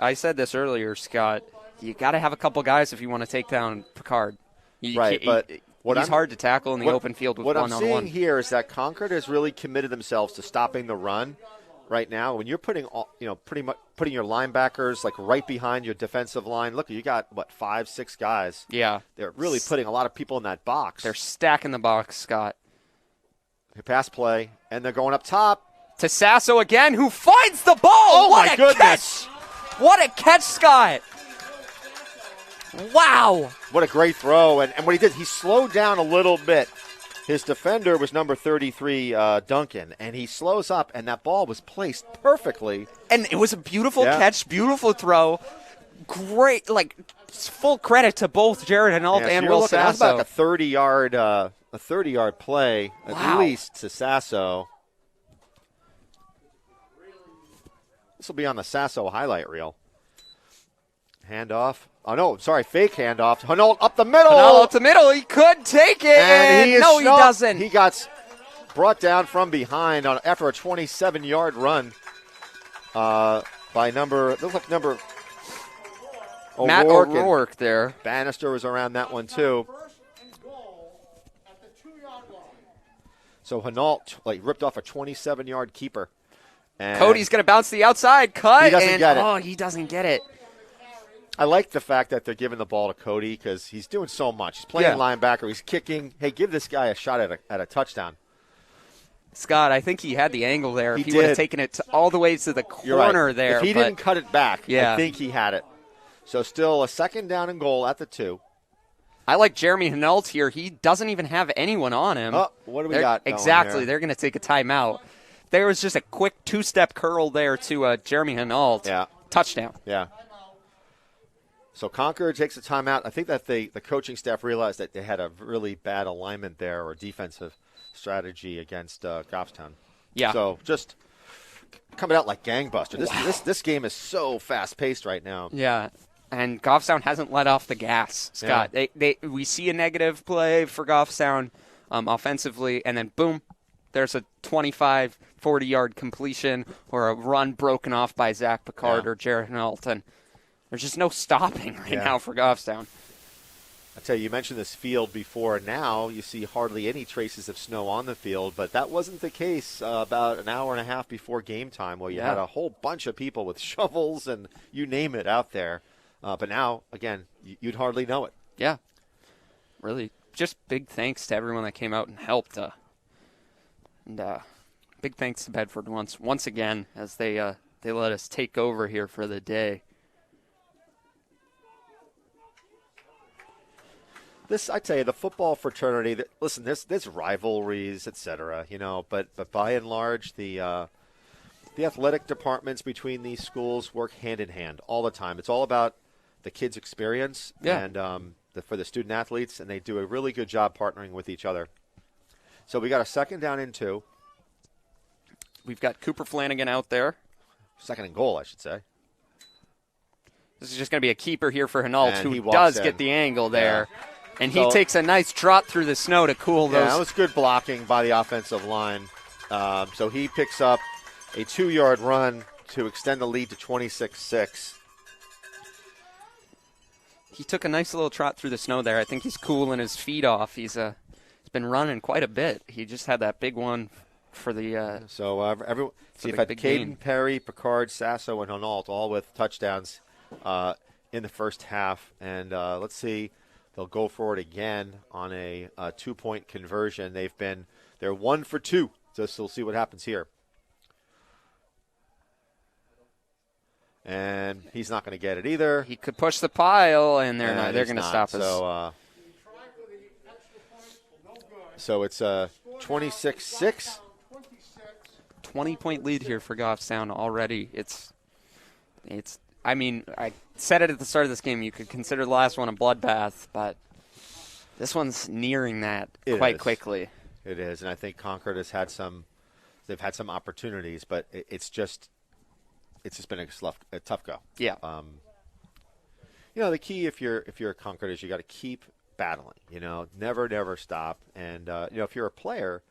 I said this earlier, Scott. You got to have a couple guys if you want to take down Picard. He's hard to tackle in the open field with one-on-one. What I'm seeing here is that Concord has really committed themselves to stopping the run right now. When you're putting your linebackers like right behind your defensive line. Look, you got 5-6 guys. Yeah, they're really putting a lot of people in that box. They're stacking the box, Scott. Pass play, and they're going up top. To Sasso again, who finds the ball. Oh, my goodness. Catch. What a catch, Scott. Wow. What a great throw. And what he did, he slowed down a little bit. His defender was number 33, Duncan, and he slows up, and that ball was placed perfectly. And it was a beautiful catch, beautiful throw. Great, full credit to both Jared Hinault and Will Sasso. That was about a 30-yard play, at least, to Sasso. This will be on the Sasso highlight reel. Handoff. Oh, no, sorry, fake handoff. Hinault up the middle. Hinault up the middle. He could take it. And he doesn't. He got brought down from behind after a 27-yard run by number Matt O'Rourke there. Bannister was around that one, too. So Hinault ripped off a 27-yard keeper. And Cody's going to bounce the outside cut. He doesn't get it. Oh, he doesn't get it. I like the fact that they're giving the ball to Cody because he's doing so much. He's playing linebacker. He's kicking. Hey, give this guy a shot at a touchdown. Scott, I think he had the angle there. He would have taken it all the way to the corner there. If he didn't cut it back, I think he had it. So still a 2nd down and goal at the 2. I like Jeremy Hinault here. He doesn't even have anyone on him. Oh, what do we got going Exactly. here? They're going to take a timeout. There was just a quick 2-step curl there to Jeremy Hinault. Yeah. Touchdown. Yeah. So Concord takes a timeout. I think that the coaching staff realized that they had a really bad alignment there or defensive strategy against Goffstown. Yeah. So just coming out like gangbusters. This game is so fast-paced right now. Yeah. And Goffstown hasn't let off the gas, Scott. Yeah. We see a negative play for Goffstown offensively, and then boom, there's a 25, 40-yard completion or a run broken off by Zach Picard or Jared Knowlton. There's just no stopping right now for Goffstown. I tell you mentioned this field before. Now you see hardly any traces of snow on the field, but that wasn't the case about an hour and a half before game time, where you had a whole bunch of people with shovels and you name it out there. But now, again, you'd hardly know it. Yeah. Really, just big thanks to everyone that came out and helped. And big thanks to Bedford once again as they let us take over here for the day. I tell you, the football fraternity, listen, there's rivalries, etc., but by and large, the athletic departments between these schools work hand in hand all the time. It's all about the kids' experience and for the student athletes, and they do a really good job partnering with each other. So we got a 2nd down and 2. We've got Cooper Flanagan out there. 2nd and goal, I should say. This is just going to be a keeper here for Hinault, And who does get the angle there. Yeah. And he takes a nice trot through the snow to cool those. Yeah, that was good blocking by the offensive line. So he picks up a 2-yard run to extend the lead to 26-6. He took a nice little trot through the snow there. I think he's cooling his feet off. He's been running quite a bit. He just had that big one for the. So everyone, see, you've had Caden, Perry, Picard, Sasso, and Hinault all with touchdowns in the first half. And let's see. They'll go for it again on a 2-point conversion. They're 1 for 2. So we'll see what happens here. And he's not going to get it either. He could push the pile, and they're going to stop us. So it's 26-6. 20-point lead here for Goffstown already. It's. I mean, I said it at the start of this game. You could consider the last one a bloodbath, but this one's nearing that quite quickly. It is, and I think Concord has had some. They've had some opportunities, but it's just been a tough go. Yeah. The key if you're a Concord is you got to keep battling. Never stop, and if you're a player,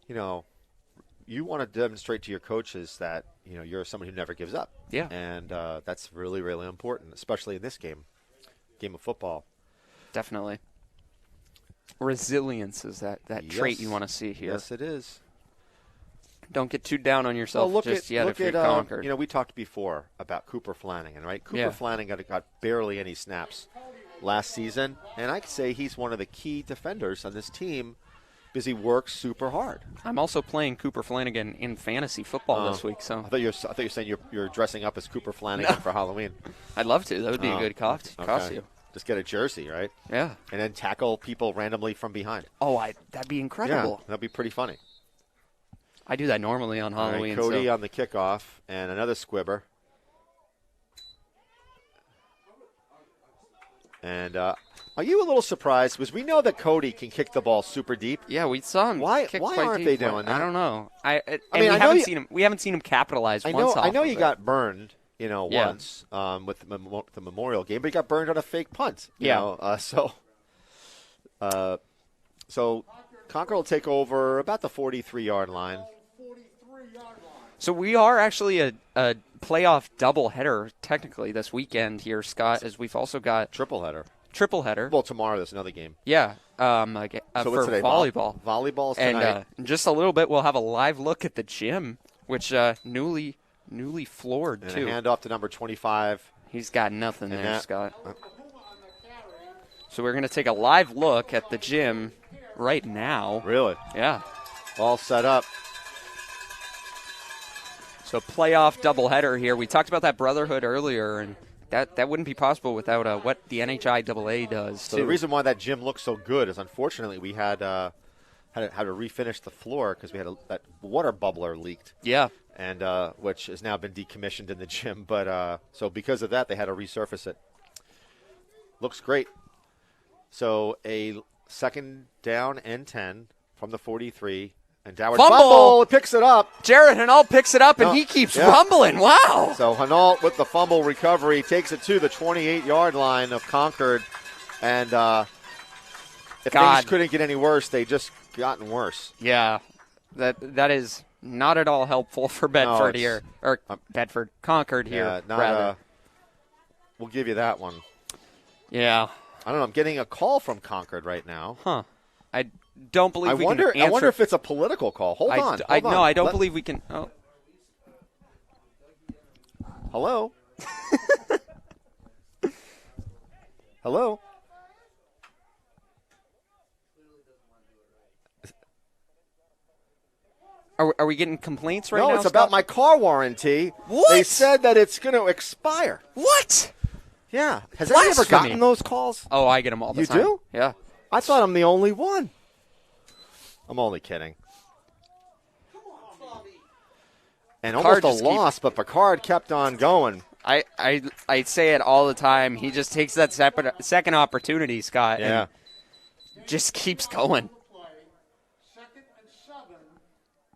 you want to demonstrate to your coaches that you're someone who never gives up. Yeah. And that's really, really important, especially in this game of football. Definitely. Resilience is that trait you want to see here. Yes, it is. Don't get too down on yourself if you're Concord. We talked before about Cooper Flanagan, right? Cooper Flanagan got barely any snaps last season, and I'd say he's one of the key defenders on this team because he works super hard. I'm also playing Cooper Flanagan in fantasy football this week. So I thought you were saying you're dressing up as Cooper Flanagan for Halloween. I'd love to. That would be a good costume. Just get a jersey, right? Yeah. And then tackle people randomly from behind. Oh, that'd be incredible. Yeah, that'd be pretty funny. I do that normally on Halloween. Right, Cody on the kickoff and another squibber. And are you a little surprised? Because we know that Cody can kick the ball super deep. Yeah, we saw him. Why kick aren't quite deep. they doing that? I don't know. We haven't seen him capitalize. I know he got burned. Once with the Memorial game, but he got burned on a fake punt. So Concord will take over about the 43-yard line. So we are actually a playoff doubleheader technically this weekend here, Scott, as we've also got triple header. Well, tomorrow there's another game. Yeah, so for today? volleyball. Volleyball's tonight. And in just a little bit, we'll have a live look at the gym, which newly floored and too. A handoff to number 25. He's got nothing there, Scott. So we're going to take a live look at the gym right now. Really? Yeah. All set up. So playoff doubleheader here. We talked about that brotherhood earlier, and that wouldn't be possible without what the NHIAA does, So too. the reason why that gym looks so good is, unfortunately, we had to refinish the floor because we had that water bubbler leaked. Yeah. And which has now been decommissioned in the gym. But so because of that, they had to resurface it. Looks great. So a 2nd down and 10 from the 43. And Doward fumble picks it up. Jared Hinault picks it up, and he keeps rumbling. Wow. So Hinault with the fumble recovery takes it to the 28-yard line of Concord. And if things couldn't get any worse, they just gotten worse. Yeah. That is not at all helpful for Bedford here. Or Bedford, Concord here, rather. We'll give you that one. Yeah. I don't know. I'm getting a call from Concord right now. Huh. I don't believe we can answer. I wonder if it's a political call. Hold on. No, I don't believe we can. Oh. Hello? Hello? Are we getting complaints right now? No, it's about my car warranty. What? They said that it's going to expire. What? Yeah. Has anyone ever Blasphemy. gotten those calls? Oh, I get them all the time. You do? Yeah. I thought I'm the only one. I'm only kidding. And Picard almost a loss, but Picard kept on going. I say it all the time. He just takes that second opportunity, Scott, Yeah. and just keeps going. Play, 2nd and 7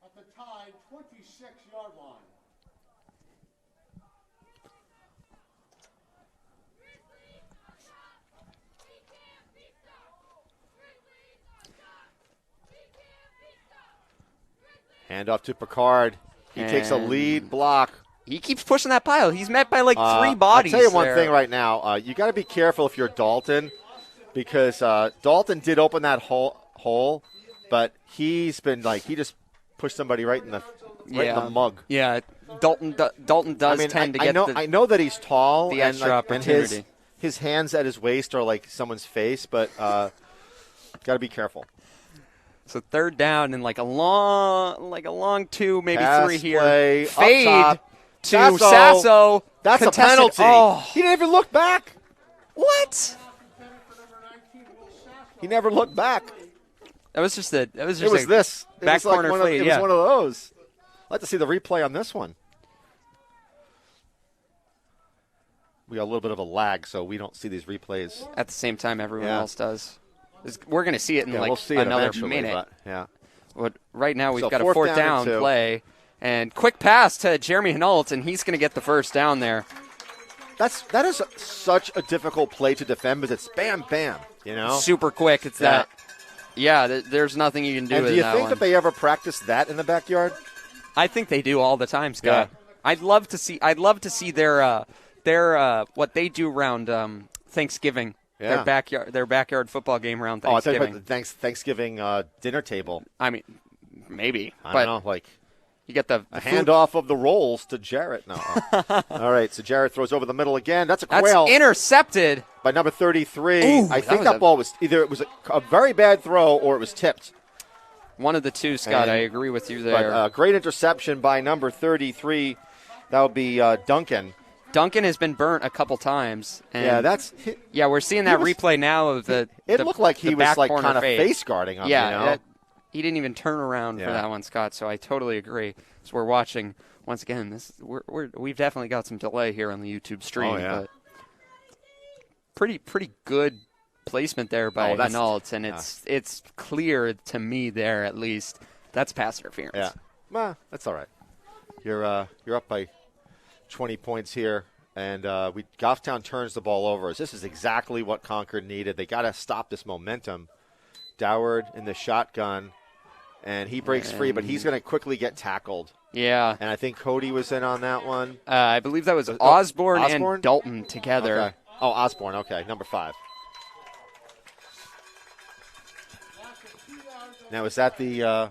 at the tied 26-yard line. Hand off to Picard. He takes a lead block. He keeps pushing that pile. He's met by like 3 bodies. I'll tell you one there. thing right now. You got to be careful if you're Dalton, because Dalton did open that hole, but he's been he just pushed somebody right in the mug. Yeah, Dalton does tend to get I know that he's tall the and extra opportunity. And his hands at his waist are like someone's face, but got to be careful. So 3rd down and like a long 2, maybe Pass 3 here. play, Fade up top. to Sasso. That's Contested. a penalty. Oh. He didn't even look back. What? He never looked back. That was just a It was this. It back was like corner one of, fade. It was one of those. I'd like to see the replay on this one. We got a little bit of a lag, so we don't see these replays. At the same time everyone else does. We're going to see it in we'll see another it minute. But, yeah. But right now we've So got a 4th 4th down down and 2. play. And quick pass to Jeremy Hinault, and he's going to get the 1st down there. That is such a difficult play to defend, because it's bam, bam, Super quick. It's that. Yeah, there's nothing you can do And with do you that think one. that they ever practice that in the backyard? I think they do all the time, Scott. Yeah. I'd love to see their what they do around Thanksgiving. Yeah. Their backyard football game around Oh, I thought Thanksgiving. about the Thanksgiving dinner table. I mean, maybe. I don't know, you get the handoff of the rolls to Jarrett. No. All right, so Jarrett throws over the middle again. That's That's quail intercepted by number 33. Ooh, I think that was ball was either it was a very bad throw or it was tipped. One of the two, Scott. I agree with you there. But great interception by number 33. That would be Duncan. Duncan has been burnt a couple times. And we're seeing that replay now of the. It looked like he was back kind of fade. face guarding him. Yeah, he didn't even turn around for that one, Scott. So I totally agree. So we're watching once again. We've definitely got some delay here on the YouTube stream. Oh, yeah. But pretty good placement there by Hinault, and it's clear to me there at least that's pass interference. Yeah, well, that's all right. You're up by 20 points here, and Goffstown turns the ball over. This is exactly what Concord needed. They got to stop this momentum. Doward in the shotgun, and he breaks free, but he's going to quickly get tackled. Yeah. And I think Cody was in on that one. I believe that was Osborne and Dalton together. Okay. Oh, Osborne. Okay, number 5. Now, is that the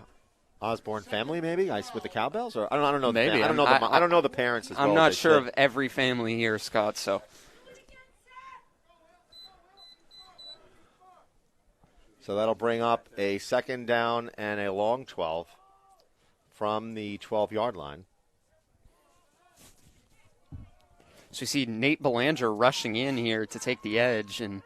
Osborne family, maybe, with the cowbells, or I don't know. Maybe I don't know the parents as well. I'm not sure of every family here, Scott. So that'll bring up a 2nd down and a long 12 from the 12-yard line. So you see Nate Belanger rushing in here to take the edge, and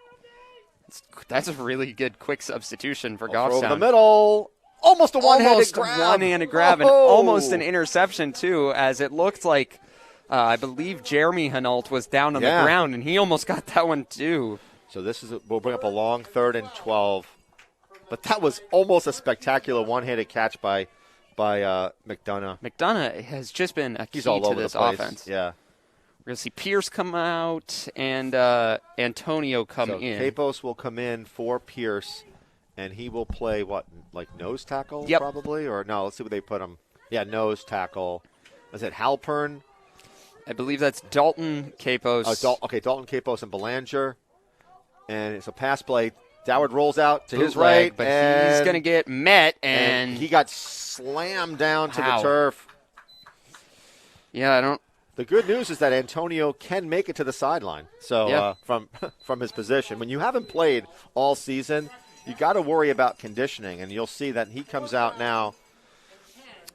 that's a really good quick substitution for Goffstown. Over the middle. Almost a one-handed grab. One-handed grab, and almost an interception, too, as it looked like, I believe Jeremy Hinault was down on the ground, and he almost got that one, too. So we'll bring up a long 3rd and 12. But that was almost a spectacular one-handed catch by McDonough. McDonough has just been a key He's all to over this the place. offense. Yeah. We're going to see Pierce come out and Antonio come in. Capos will come in for Pierce, and he will play, nose tackle probably? Or no, let's see what they put him. Yeah, nose tackle. Is it Halpern? I believe that's Dalton Capos. Dalton Capos and Belanger. And it's a pass play. Doward rolls out to his Bootleg, right. but and he's going to get met, and he got slammed down to the turf. Yeah, I don't. The good news is that Antonio can make it to the sideline. So from his position, when you haven't played all season, you got to worry about conditioning, and you'll see that he comes out now.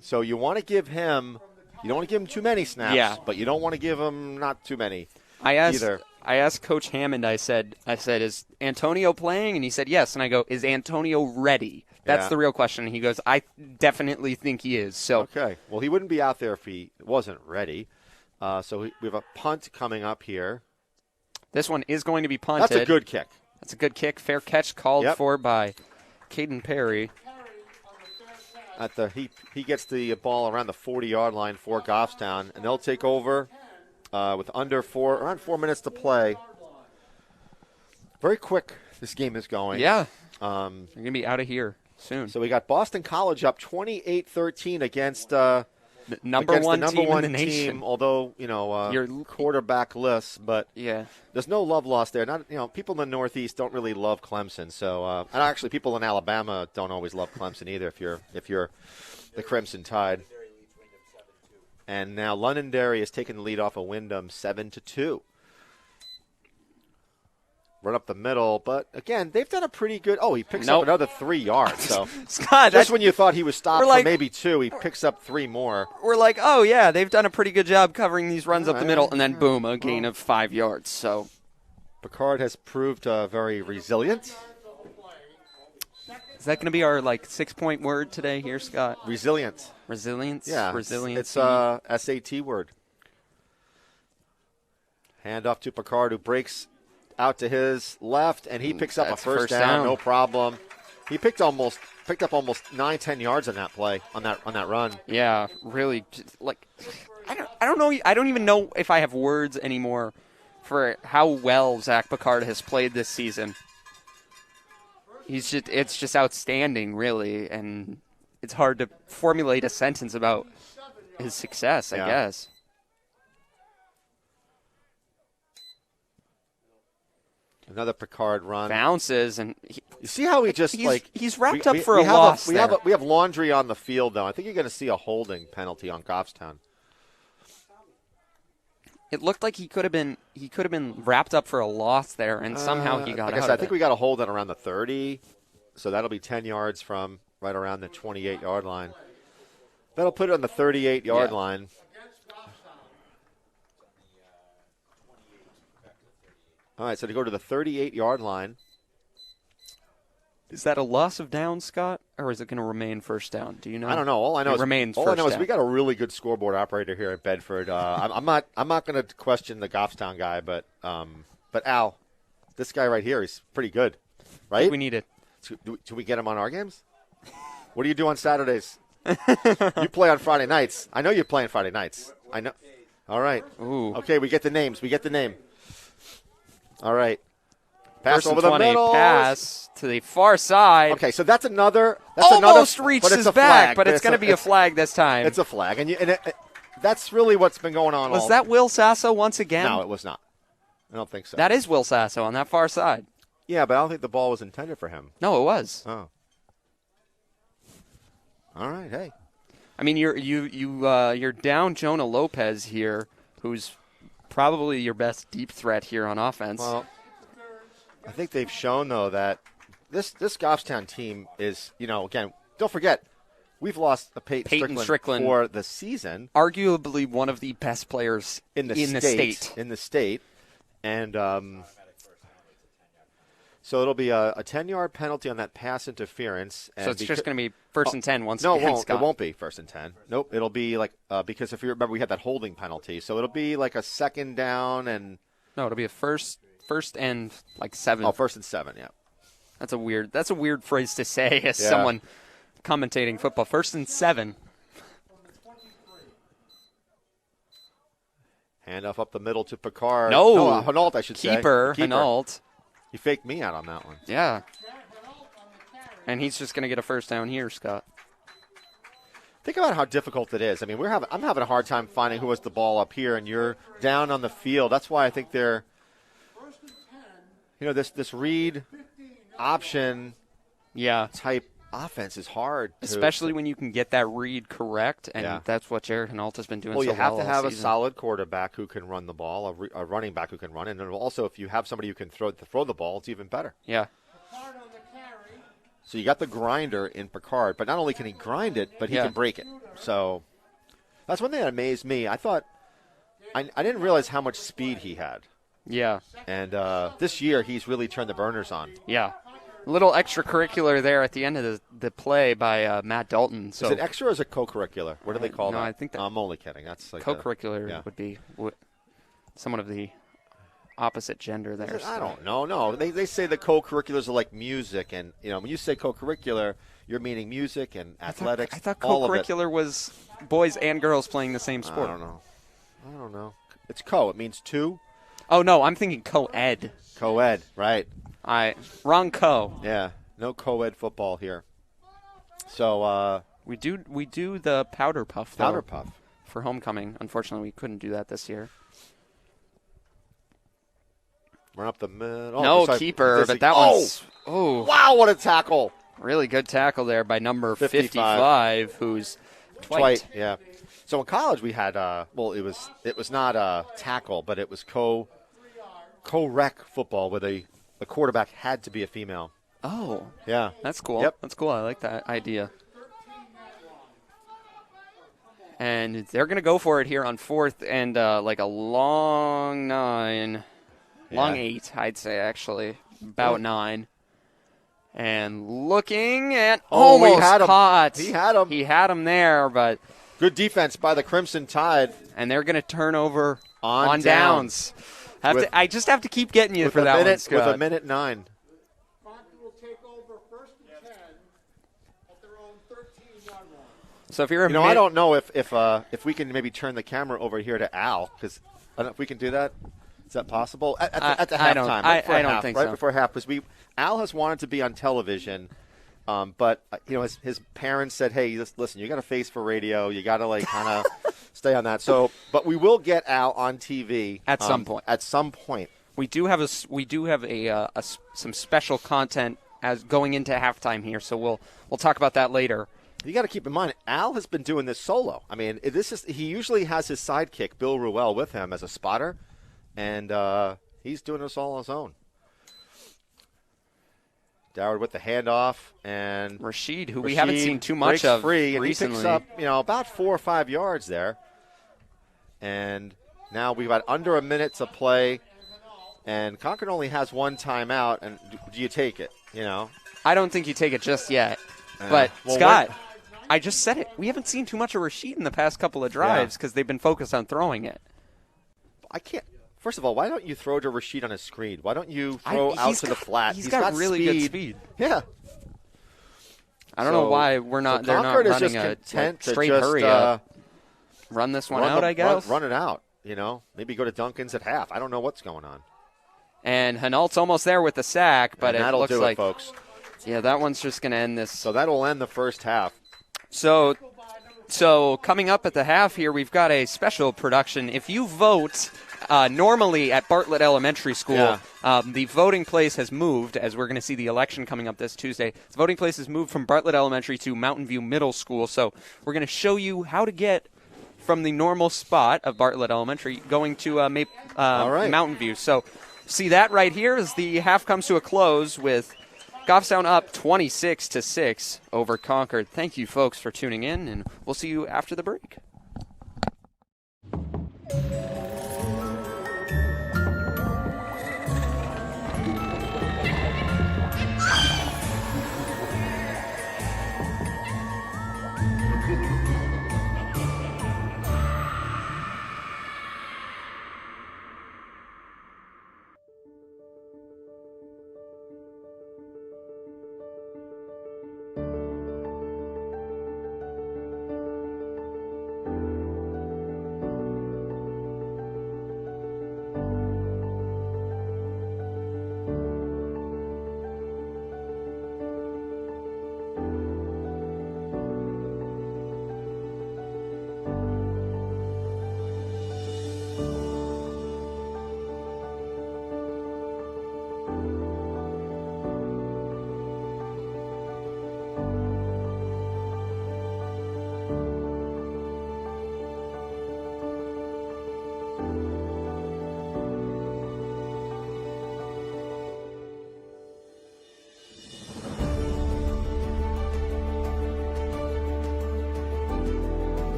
So you want to give him, you don't want to give him too many snaps, but you don't want to give him not too many either. I asked Coach Hammond, I said, is Antonio playing? And he said yes. And I go, is Antonio ready? That's the real question. And he goes, I definitely think he is. So okay. Well, he wouldn't be out there if he wasn't ready. So we have a punt coming up here. This one is going to be punted. That's a good kick. That's a good kick. Fair catch called for by Caden Perry. He gets the ball around the 40-yard line for Goffstown, and they'll take over with around 4 minutes to play. Very quick this game is going. Yeah. You're going to be out of here soon. So we got Boston College up 28-13 against number one team in the nation. Although, you're quarterback-less, but there's no love lost there. People in the Northeast don't really love Clemson. So, and actually, people in Alabama don't always love Clemson either. If you're the Crimson Tide. And now Londonderry has taken the lead off of Wyndham 7-2. Run up the middle, but again, they've done a pretty good. Oh, he picks up another 3 yards. So Scott, just when you thought he was stopped for maybe 2, he picks up 3 more. We're like, oh yeah, they've done a pretty good job covering these runs up the middle, and then boom, a gain of 5 yards. So Picard has proved very resilient. Is that going to be our 6-point word today here, Scott? Resilient. Resilience. Yeah, resilience. It's a SAT word. Hand off to Picard, who breaks out to his left, and he picks up a first down, no problem. He picked up almost 9-10 yards on that play, on that run. Yeah, really. I don't know. I don't even know if I have words anymore for how well Zach Picard has played this season. It's just outstanding, really, and it's hard to formulate a sentence about his success, I guess. Another Picard run. Bounces, and you see how he's wrapped up for a loss. We have laundry on the field, though. I think you're going to see a holding penalty on Goffstown. It looked like he could have been wrapped up for a loss there, and somehow he got out. I think we got a hold at around the 30, so that'll be 10 yards from right around the 28-yard line. That'll put it on the 38-yard line. All right, so to go to the 38-yard line. Is that a loss of down, Scott, or is it going to remain first down? Do you know? I don't know. All I know is we got a really good scoreboard operator here at Bedford. I'm not going to question the Goffstown guy, but Al, this guy right here, he's pretty good, right? I think we need it. Do we get him on our games? What do you do on Saturdays? You play on Friday nights. I know you're playing Friday nights. I know. All right. Ooh. Okay, we get the names. We get the name. All right. Pass First over the 20, middle. Pass to the far side. Okay, so that's another. Almost reached his back, flag, but it's going to be a flag this time. It's a flag, and that's really what's been going on. Was that Will Sasso once again? No, it was not. I don't think so. That is Will Sasso on that far side. Yeah, but I don't think the ball was intended for him. No, it was. Oh. All right, hey. I mean, you're down Jonah Lopez here, who's probably your best deep threat here on offense. Well, I think they've shown, though, that this Goffstown team is, again, don't forget, we've lost Peyton Strickland for the season. Arguably one of the best players in the state. In the state. And so it'll be a 10-yard penalty on that pass interference. And so it's just going to be first and 10 once again. No, it won't be first and 10. Nope, it'll be because if you remember, we had that holding penalty. So it'll be like a second down and. No, it'll be a first and 7. Oh, 1st and 7, yeah. That's a weird phrase to say as someone commentating football. 1st and 7. Handoff up the middle to Picard. No, Hinault, I should say. Keeper. Hinault. He faked me out on that one. Yeah. And he's just going to get a first down here, Scott. Think about how difficult it is. I mean, I'm having a hard time finding who has the ball up here, and you're down on the field. That's why I think they're, this read option type offense is hard. Especially when you can get that read correct, and that's what Jared Hinault has been doing so well. Well, you have to have all a season. solid quarterback who can run the ball, a running back who can run it, and also if you have somebody who can throw the ball, it's even better. Yeah. So you got the grinder in Picard, but not only can he grind it, but he can break it. So that's one thing that amazed me. I thought I didn't realize how much speed he had. Yeah. And this year he's really turned the burners on. Yeah. A little extracurricular there at the end of the play by Matt Dalton. So is it extra or is it co-curricular? What do they call that? No, I think that I'm only kidding. That's like co-curricular would be someone of the opposite gender there. I don't know. No, they say the co-curriculars are like music, and when you say co-curricular, you're meaning music and athletics. I thought co-curricular was boys and girls playing the same sport. I don't know. It's co. It means two. Oh no, I'm thinking co-ed. Co-ed, right? Wrong co. Yeah, no co-ed football here. So we do the powder puff though. Powder puff for homecoming. Unfortunately, we couldn't do that this year. Run up the middle. No keeper, but that was. Oh, wow! What a tackle! Really good tackle there by number 55 who's Dwight. Yeah. So in college we had it was not a tackle, but it was co-rec football where the quarterback had to be a female. Oh. Yeah. That's cool. Yep. That's cool. I like that idea. And they're going to go for it here on fourth and like a long 9. Long 8, I'd say, actually. About 9. And looking at almost caught. He had him. He had him there, but good defense by the Crimson Tide. And they're going to turn over on downs. I just have to keep getting you for that one, Scott. With a minute 9. Concord will take over 1st and 10 at their own 13-yard line. So if you're I don't know if we can maybe turn the camera over here to Al, because I don't know if we can do that. Is that possible? At the halftime. I don't think so. Right before half, because Al has wanted to be on television, but his parents said, "Hey, listen, you got a face for radio. You got to kind of stay on that." So, but we will get Al on TV at some point. At some point, we do have some special content as going into halftime here. So we'll talk about that later. You got to keep in mind, Al has been doing this solo. I mean, he usually has his sidekick Bill Ruel with him as a spotter. And he's doing this all on his own. Doward with the handoff, and Rashid, who we haven't seen too much of free, and recently. He picks up, about 4 or 5 yards there. And now we've got under a minute to play, and Concord only has one timeout. And do you take it? I don't think you take it just yet. But Scott, I just said it. We haven't seen too much of Rashid in the past couple of drives because they've been focused on throwing it. I can't. First of all, why don't you throw to Rashid on a screen? Why don't you throw out to the flat? He's got really good speed. Yeah. I don't know why they're not running a straight hurry up. Run this one out, I guess. Run it out. Maybe go to Duncan's at half. I don't know what's going on. And Hinault's almost there with the sack, but that'll looks do like, it, folks. Yeah, that one's just going to end this. So that'll end the first half. So coming up at the half here, we've got a special production. If you vote normally at Bartlett Elementary School, the voting place has moved, as we're going to see the election coming up this Tuesday. The voting place has moved from Bartlett Elementary to Mountain View Middle School. So we're going to show you how to get from the normal spot of Bartlett Elementary going to Mountain View. So see that right here as the half comes to a close with Goffstown up 26-6 over Concord. Thank you, folks, for tuning in, and we'll see you after the break.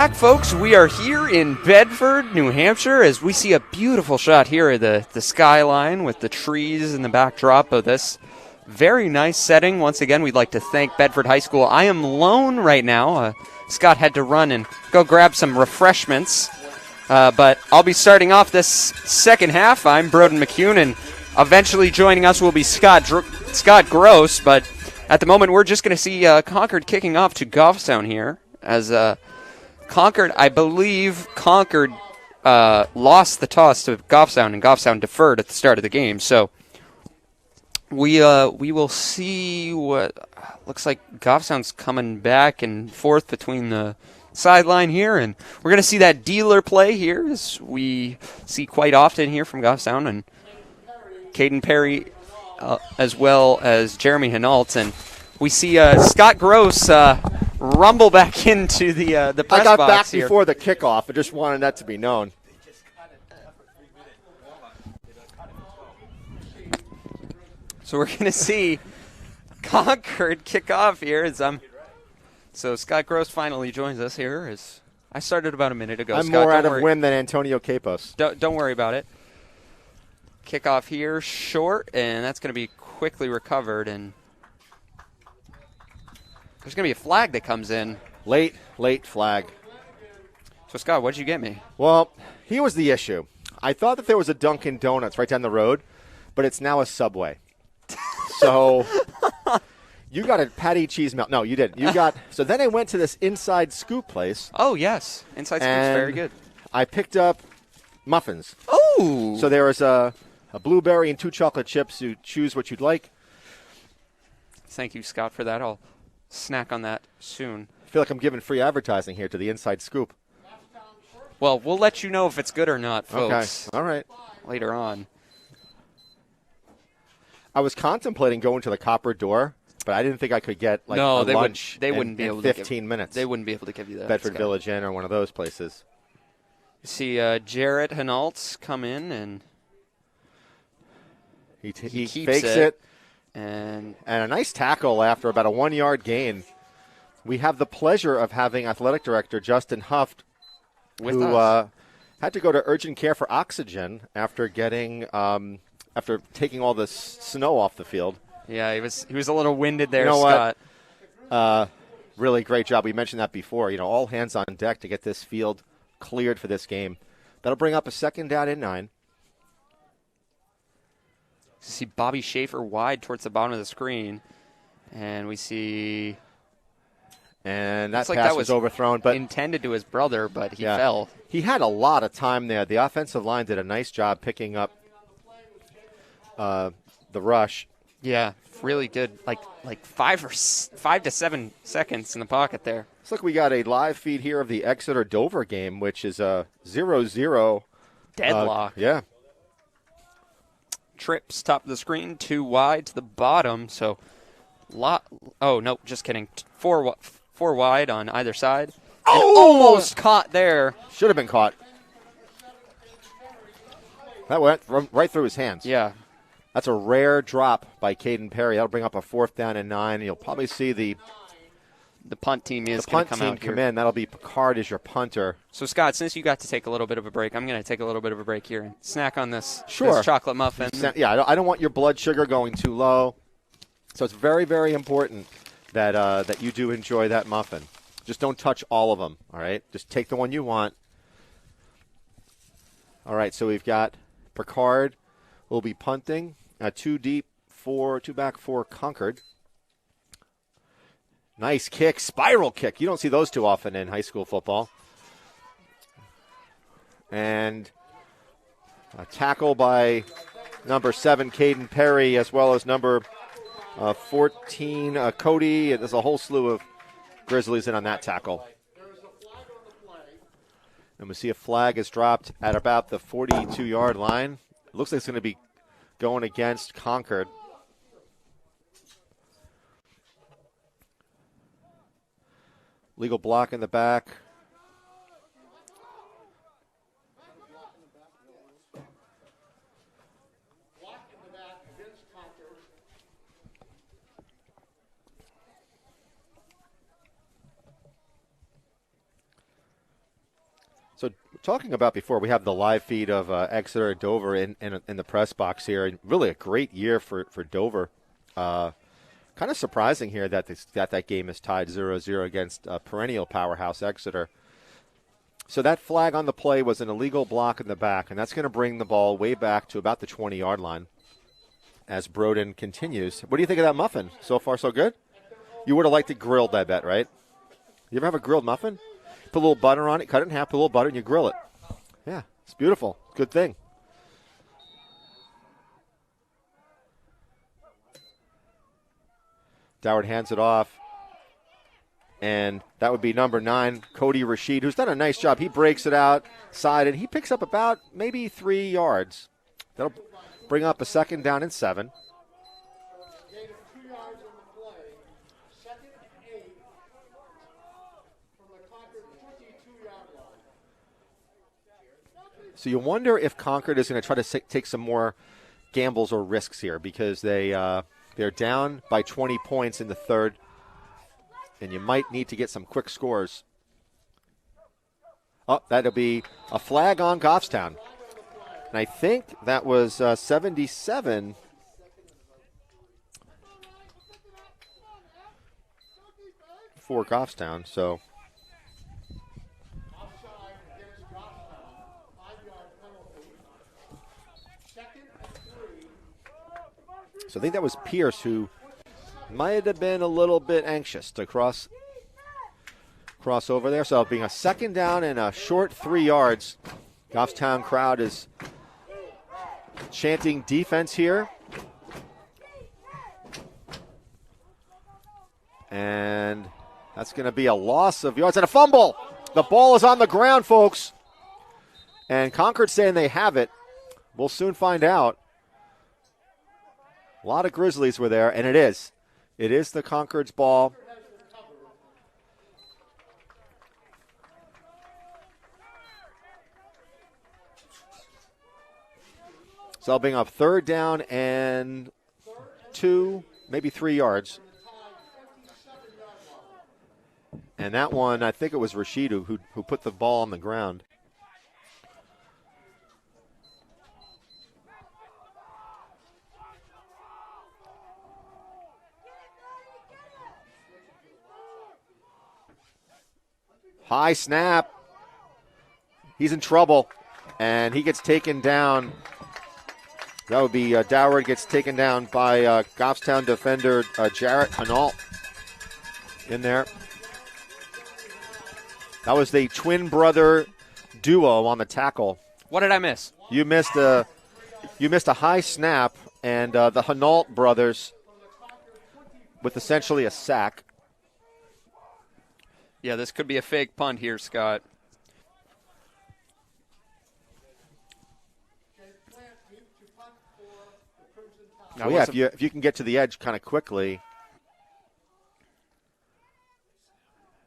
Back, folks, we are here in Bedford, New Hampshire, as we see a beautiful shot here of the skyline with the trees in the backdrop of this very nice setting. Once again, we'd like to thank Bedford High School. I am lone right now. Scott had to run and go grab some refreshments, but I'll be starting off this second half. I'm Broden McCune, and eventually joining us will be Scott Gross, but at the moment we're just going to see Concord kicking off to Goffstown here, as Concord, I believe Concord lost the toss to Goffstown, and Goffstown deferred at the start of the game. So we will see what looks like Goffstown's coming back and forth between the sideline here, and we're going to see that dealer play here, as we see quite often here from Goffstown, and Caden Perry as well as Jeremy Hinault, and we see Scott Gross rumble back into the press box. I got back here before the kickoff. I just wanted that to be known. So we're going to see Concord kick off here. So Scott Gross finally joins us here. I started about a minute ago. I'm Scott, more out of wind than Antonio Capos. Don't worry about it. Kickoff here, short, and that's going to be quickly recovered, and there's going to be a flag that comes in. Late flag. So, Scott, what'd you get me? Well, here was the issue. I thought that there was a Dunkin' Donuts right down the road, but it's now a Subway. So you got a patty cheese melt. No, you didn't. You got. So then I went to this Inside Scoop place. Oh, yes. Inside Scoop's very good. I picked up muffins. Oh! So there was a blueberry and 2 chocolate chips. You choose what you'd like. Thank you, Scott, for that. I'll snack on that soon. I feel like I'm giving free advertising here to the Inside Scoop. Well, we'll let you know if it's good or not, folks. Okay. All right. Later on. I was contemplating going to the Copper Door, but I didn't think I could get lunch. They wouldn't be able in to 15 minutes. They wouldn't be able to give you that. Bedford Scott. Village Inn or one of those places. You see Jarrett Hinault come in, and He keeps fakes it. And a nice tackle after about a 1-yard gain. We have the pleasure of having athletic director Justin Huft, who had to go to urgent care for oxygen after getting after taking all the snow off the field. Yeah, he was a little winded there, you know Scott. What? Really great job. We mentioned that before. All hands on deck to get this field cleared for this game. That'll bring up a 2nd down and 9. See Bobby Schaefer wide towards the bottom of the screen, and we see. And that pass was overthrown, but intended to his brother, but he fell. He had a lot of time there. The offensive line did a nice job picking up the rush. Yeah, really good. Like 5 to 7 seconds in the pocket there. Looks like we got a live feed here of the Exeter-Dover game, which is a 0-0 deadlock. Yeah. Trips top of the screen, 2 wide to the bottom. So, oh no, just kidding. 4 wide on either side. Oh, almost caught there. Should have been caught. That went right through his hands. Yeah. That's a rare drop by Caden Perry. That'll bring up a 4th down and 9. You'll probably see the punt team is going to come in. That'll be Picard as your punter. So, Scott, since you got to take a little bit of a break, I'm going to take a little bit of a break here and snack on this chocolate muffin. Yeah, I don't want your blood sugar going too low. So it's very, very important that you do enjoy that muffin. Just don't touch all of them, all right? Just take the one you want. All right, so we've got Picard will be punting. 2 back for Concord. Nice kick, spiral kick. You don't see those too often in high school football. And a tackle by number 7, Caden Perry, as well as number 14, Cody. There's a whole slew of Grizzlies in on that tackle. And we see a flag is dropped at about the 42-yard line. It looks like it's going to be going against Concord. Legal block in the back. So talking about before, we have the live feed of Exeter and Dover in the press box here, and really a great year for Dover. Kind of surprising here that that game is tied 0-0 against perennial powerhouse Exeter. So that flag on the play was an illegal block in the back, and that's going to bring the ball way back to about the 20-yard line as Broden continues. What do you think of that muffin? So far, so good? You would have liked it grilled, I bet, right? You ever have a grilled muffin? Put a little butter on it, cut it in half, put a little butter, and you grill it. Yeah, it's beautiful. Good thing. Doward hands it off. And that would be number 9, Cody Rashid, who's done a nice job. He breaks it outside, and he picks up about maybe 3 yards. That'll bring up a 2nd down and 7. Gain of 2 yards on the play. 2nd and 8 from the Concord 22-yard line. So you wonder if Concord is going to try to take some more gambles or risks here, because they're down by 20 points in the 3rd, and you might need to get some quick scores. Oh, that'll be a flag on Goffstown. And I think that was 77 for Goffstown. So Offside against Goffstown. 5-yard penalty. 2nd and 3. I think that was Pierce who might have been a little bit anxious to cross over there. So being a 2nd down and a short 3 yards, Goffstown crowd is chanting defense here. And that's going to be a loss of yards and a fumble. The ball is on the ground, folks. And Concord saying they have it. We'll soon find out. A lot of Grizzlies were there, and it is. It is the Concord's ball. So I'll bring up 3rd down and 2, maybe 3 yards. And that one, I think it was Rashid who put the ball on the ground. High snap. He's in trouble, and he gets taken down. That would be Doward gets taken down by Goffstown defender Jarrett Hanault in there. That was the twin brother duo on the tackle. What did I miss? You missed a high snap, and the Hanault brothers with essentially a sack. Yeah, this could be a fake punt here, Scott. Well, yeah, if you can get to the edge kind of quickly.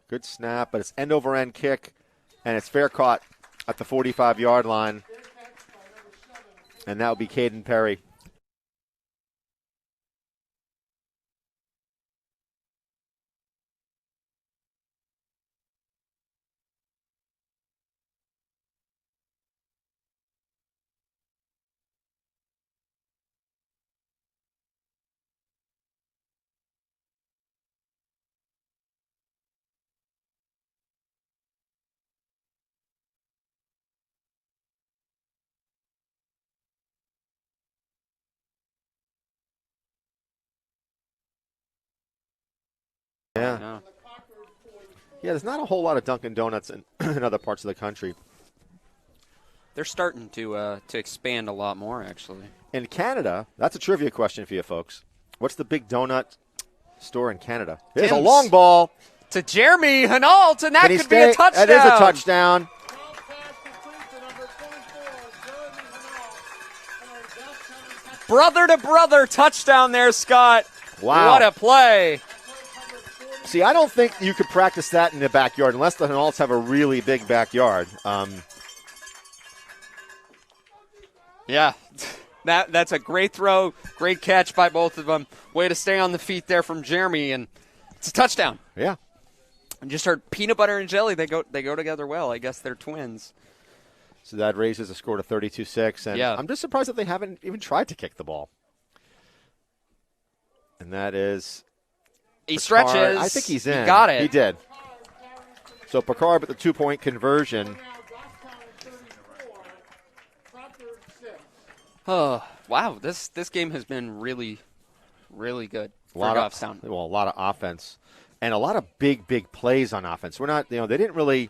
Good snap, but it's end-over-end kick, and it's fair caught at the 45-yard line. And that will be Caden Perry. Yeah. Yeah, there's not a whole lot of Dunkin' Donuts in other parts of the country. They're starting to expand a lot more, actually. In Canada, that's a trivia question for you folks. What's the big donut store in Canada? There's a long ball. To Jeremy Hanault, and that could be a touchdown. That is a touchdown. Brother-to-brother touchdown there, Scott. Wow. What a play. See, I don't think you could practice that in the backyard unless the Hanaults have a really big backyard. Yeah, that's a great throw, great catch by both of them. Way to stay on the feet there from Jeremy, and it's a touchdown. Yeah. And just heard peanut butter and jelly. They go together well. I guess they're twins. So that raises the score to 32-6. And Yeah. I'm just surprised that they haven't even tried to kick the ball. And that is... He Picard. stretches. I think he's in. He got it. He did. So Picard with the 2-point conversion. Now Goffstown 34, Concord 6. Oh, wow. This game has been really, really good for A Goffstown. lot of offense. And a lot of big plays on offense. We're not, they didn't really...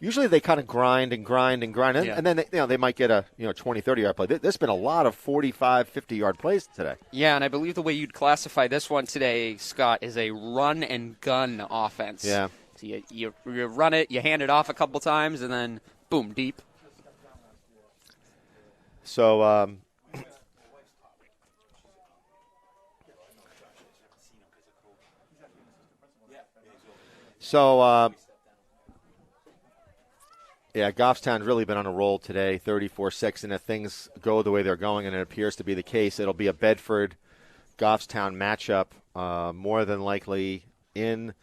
Usually they kind of grind. And then they might get a 20, 30-yard play. There's been a lot of 45, 50-yard plays today. Yeah, and I believe the way you'd classify this one today, Scott, is a run-and-gun offense. Yeah. So you run it, you hand it off a couple times, and then, boom, deep. So, yeah, Goffstown's really been on a roll today, 34-6, and if things go the way they're going, and it appears to be the case, it'll be a Bedford-Goffstown matchup, more than likely in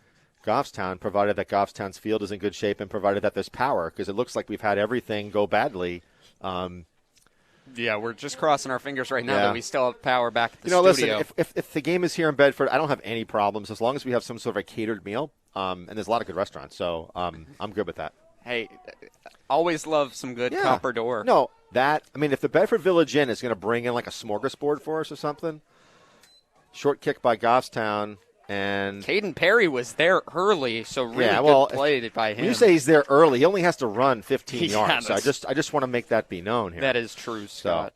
Goffstown, provided that Goffstown's field is in good shape and provided that there's power, because it looks like we've had everything go badly. Yeah, we're just crossing our fingers right now Yeah. that we still have power back at the studio. Listen, if the game is here in Bedford, I don't have any problems as long as we have some sort of a catered meal, and there's a lot of good restaurants, so I'm good with that. Hey, always love some good copper door. No, if the Bedford Village Inn is going to bring in like a smorgasbord for us or something, short kick by Goffstown, and Caden Perry was there early, so really good play by him. When you say he's there early, he only has to run 15 Yeah, yards. So I just want to make that be known here. That is true, Scott.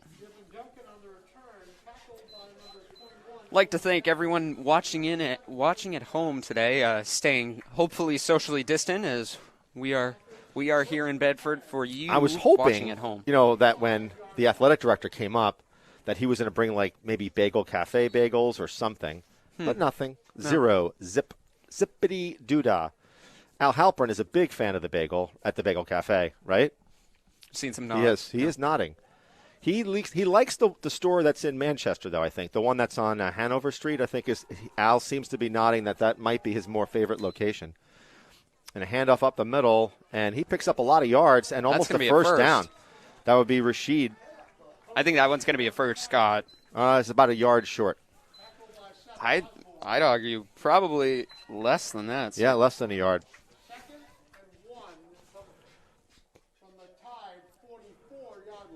Duncan on the return, tackled by number 21. Like to thank everyone watching at home today, staying hopefully socially distant as we are here in Bedford for you. I was watching hoping, at home. that when the athletic director came up, that he was going to bring like maybe Bagel Cafe bagels or something, but nothing. No. Zero. Zippity doodah. Al Halpern is a big fan of the bagel at the Bagel Cafe, right? Seen some nods. He is nodding. He likes the store that's in Manchester, though, I think. The one that's on Hanover Street, I think, Al seems to be nodding that might be his more favorite location. And a handoff up the middle, and he picks up a lot of yards and almost a first down. That would be Rashid. I think that one's going to be a first, Scott. It's about a yard short. I'd argue probably less than that. Yeah, less than a yard. 2nd and 1 from the tied 44-yard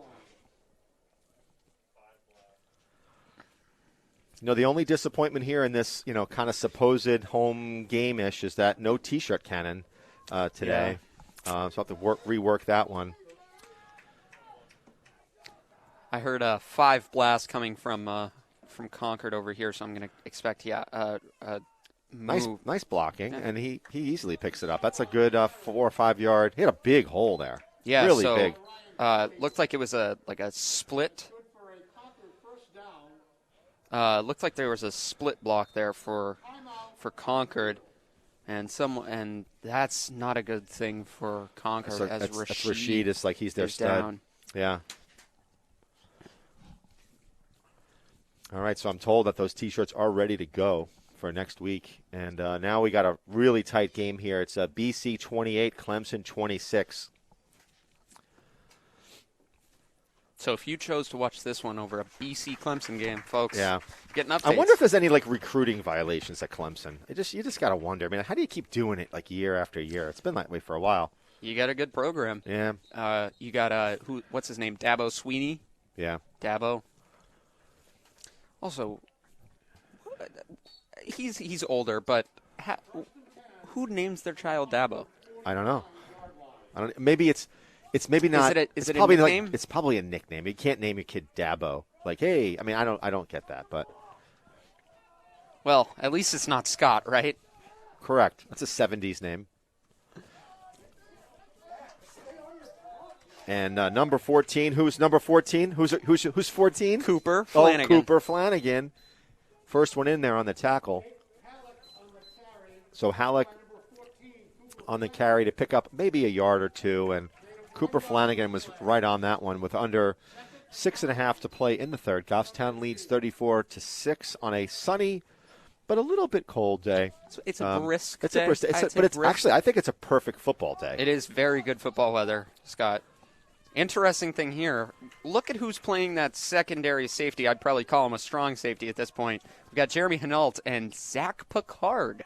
line. The only disappointment here in this, kind of supposed home game-ish is that no T-shirt cannon today. So I'll have to rework that one. I heard a 5 blast coming from Concord over here, so I'm going to expect a move. Nice blocking, and he easily picks it up. That's a good 4 or 5 yard. He had a big hole there. Yeah, really so, big. Looked like it was a split. Good for a Concord first down. Looked like there was a split block there for Concord, and that's not a good thing for Concord. That's Rashid. It's like he's their stud. Down. Yeah. All right, so I'm told that those T-shirts are ready to go for next week. And now we got a really tight game here. It's BC 28, Clemson 26. So if you chose to watch this one over a BC Clemson game, folks, getting updates. I wonder if there's any recruiting violations at Clemson. You just got to wonder. I mean, how do you keep doing it year after year? It's been that way for a while. You got a good program. Yeah. You got what's his name? Dabo Sweeney. Yeah. Dabo. Also, he's older, but who names their child Dabo? I don't know. Maybe it's maybe not. Is it probably a nickname? It's probably a nickname. You can't name your kid Dabo. Hey, I mean, I don't get that, but. Well, at least it's not Scott, right? Correct. That's a 70s name. And number 14, who's number 14? Who's 14? Cooper Flanagan. Oh, Cooper Flanagan. First one in there on the tackle. So Halleck on the carry to pick up maybe a yard or two, and Cooper Flanagan was right on that one with under 6.5 to play in the third. Goffstown leads 34-6 on a sunny but a little bit cold day. It's a brisk It's day. a brisk day. But it's actually, I think it's a perfect football day. It is very good football weather, Scott. Interesting thing here, look at who's playing that secondary safety. I'd probably call him a strong safety at this point. We've got Jeremy Hinault and Zach Picard.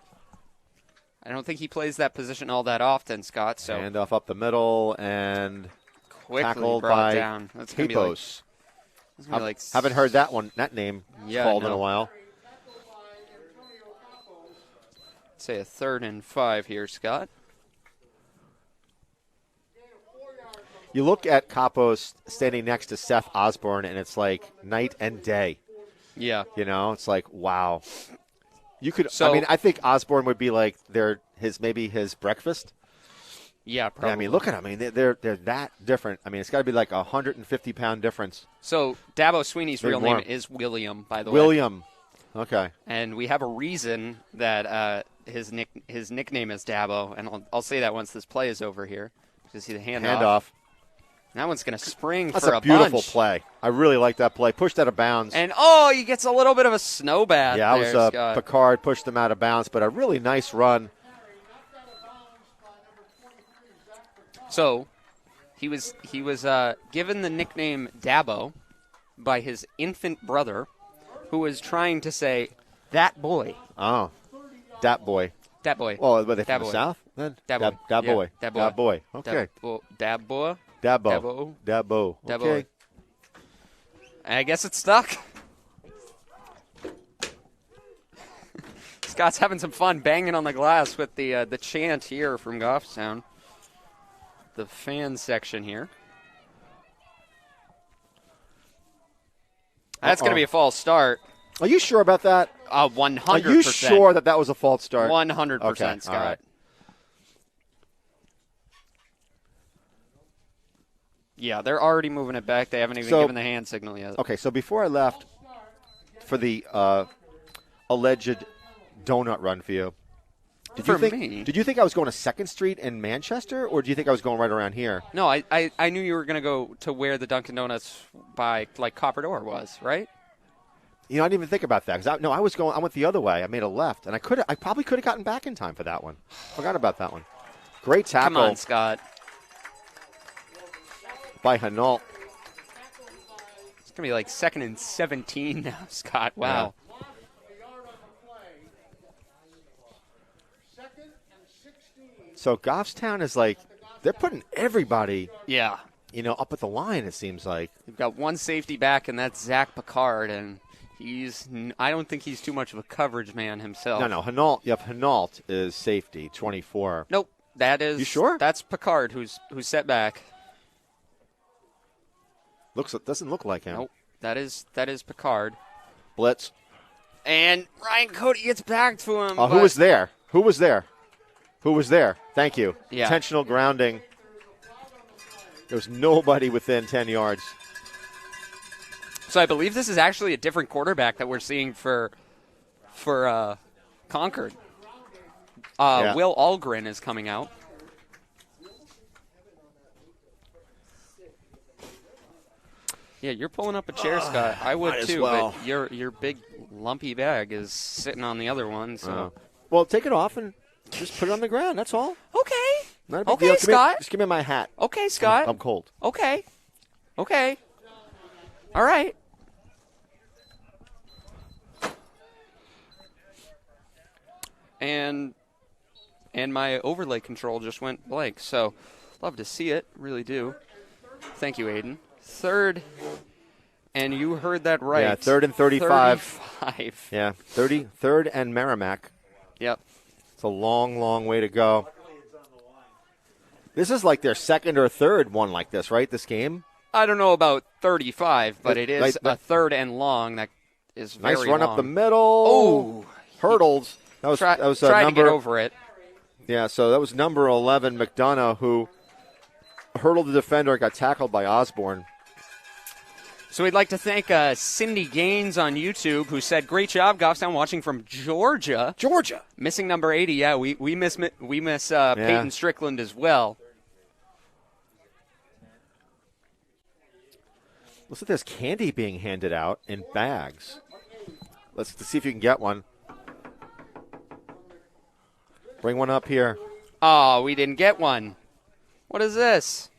I don't think he plays that position all that often, Scott. So handoff up the middle and quickly tackled brought by down. That's gonna be like, haven't heard that name called in a while. Say a 3rd and 5 here, Scott. You look at Capos standing next to Seth Osborne, and it's like night and day. Yeah. You know, it's like, wow. You could. So, I think Osborne would be like his breakfast. Yeah, probably. Yeah, I mean, look at them. I mean, they're that different. I mean, it's got to be like a 150-pound difference. So Dabo Sweeney's real name is William, by the way. William. Okay. And we have a reason that his nickname is Dabo, and I'll say that once this play is over here. You see the handoff. That one's going to spring That's for a bunch. That's a beautiful bunch. play. I really like that play. Pushed out of bounds. And, he gets a little bit of a snow bath Yeah, there, it was Scott. Picard pushed them out of bounds, but a really nice run. So he was given the nickname Dabo by his infant brother, who was trying to say, that boy. Oh, that boy. That boy. Oh, were they Dat from the boy. South then? Dat boy. Yeah, dat boy. Dat boy. Okay. Dab boy. Dabo. Dabo. Okay. I guess it's stuck. Scott's having some fun banging on the glass with the chant here from Goffstown. The fan section here. That's going to be a false start. Are you sure about that? 100%. Are you sure that was a false start? 100%, okay. Scott. All right. Yeah, they're already moving it back. They haven't even given the hand signal yet. Okay, so before I left for the alleged donut run for you, did you think I was going to 2nd Street in Manchester, or do you think I was going right around here? No, I knew you were going to go to where the Dunkin' Donuts by like Copper Door was, right? You know, I didn't even think about that. I went the other way. I made a left, and I probably could have gotten back in time for that one. Forgot about that one. Great tackle. Come on, Scott. By Hinault. It's going to be like 2nd and 17 now, Scott. Wow. Yeah. So Goffstown is like, they're putting everybody, up at the line, it seems like. We've got one safety back, and that's Zach Picard, and I don't think he's too much of a coverage man himself. No, Hinault. Yep, Hinault is safety, 24. Nope, that is. You sure? That's Picard who's set back. Doesn't look like him. Nope, that is Picard. Blitz. And Ryan Cody gets back to him. Who was there? Thank you. Yeah. Intentional grounding. There was nobody within 10 yards. So I believe this is actually a different quarterback that we're seeing for Concord. Will Algren is coming out. Yeah, you're pulling up a chair, Scott. I would too, but your big lumpy bag is sitting on the other one. So, well, take it off and just put it on the ground. That's all. Okay. Not a big Okay, deal. Scott. Just give me my hat. Okay, Scott. I'm cold. Okay. All right. And my overlay control just went blank. So, love to see it. Really do. Thank you, Aiden. 3rd, and you heard that right. Yeah, 3rd and 35. 35. Yeah, 3rd and Merrimack. Yep. It's a long, long way to go. This is like their 2nd or 3rd one like this, right, this game? I don't know about 35, but it is a 3rd and long that is very nice run long. up the middle. Oh. Hurdles. That was try number, to get over it. Yeah, so that was number 11, McDonough, who hurdled the defender, got tackled by Osborne. So we'd like to thank Cindy Gaines on YouTube, who said, "Great job, Goffstown, watching from Georgia." Georgia, missing number 80. Yeah, we miss Peyton Strickland as well. Looks like there's candy being handed out in bags. Let's see if you can get one. Bring one up here. Oh, we didn't get one. What is this?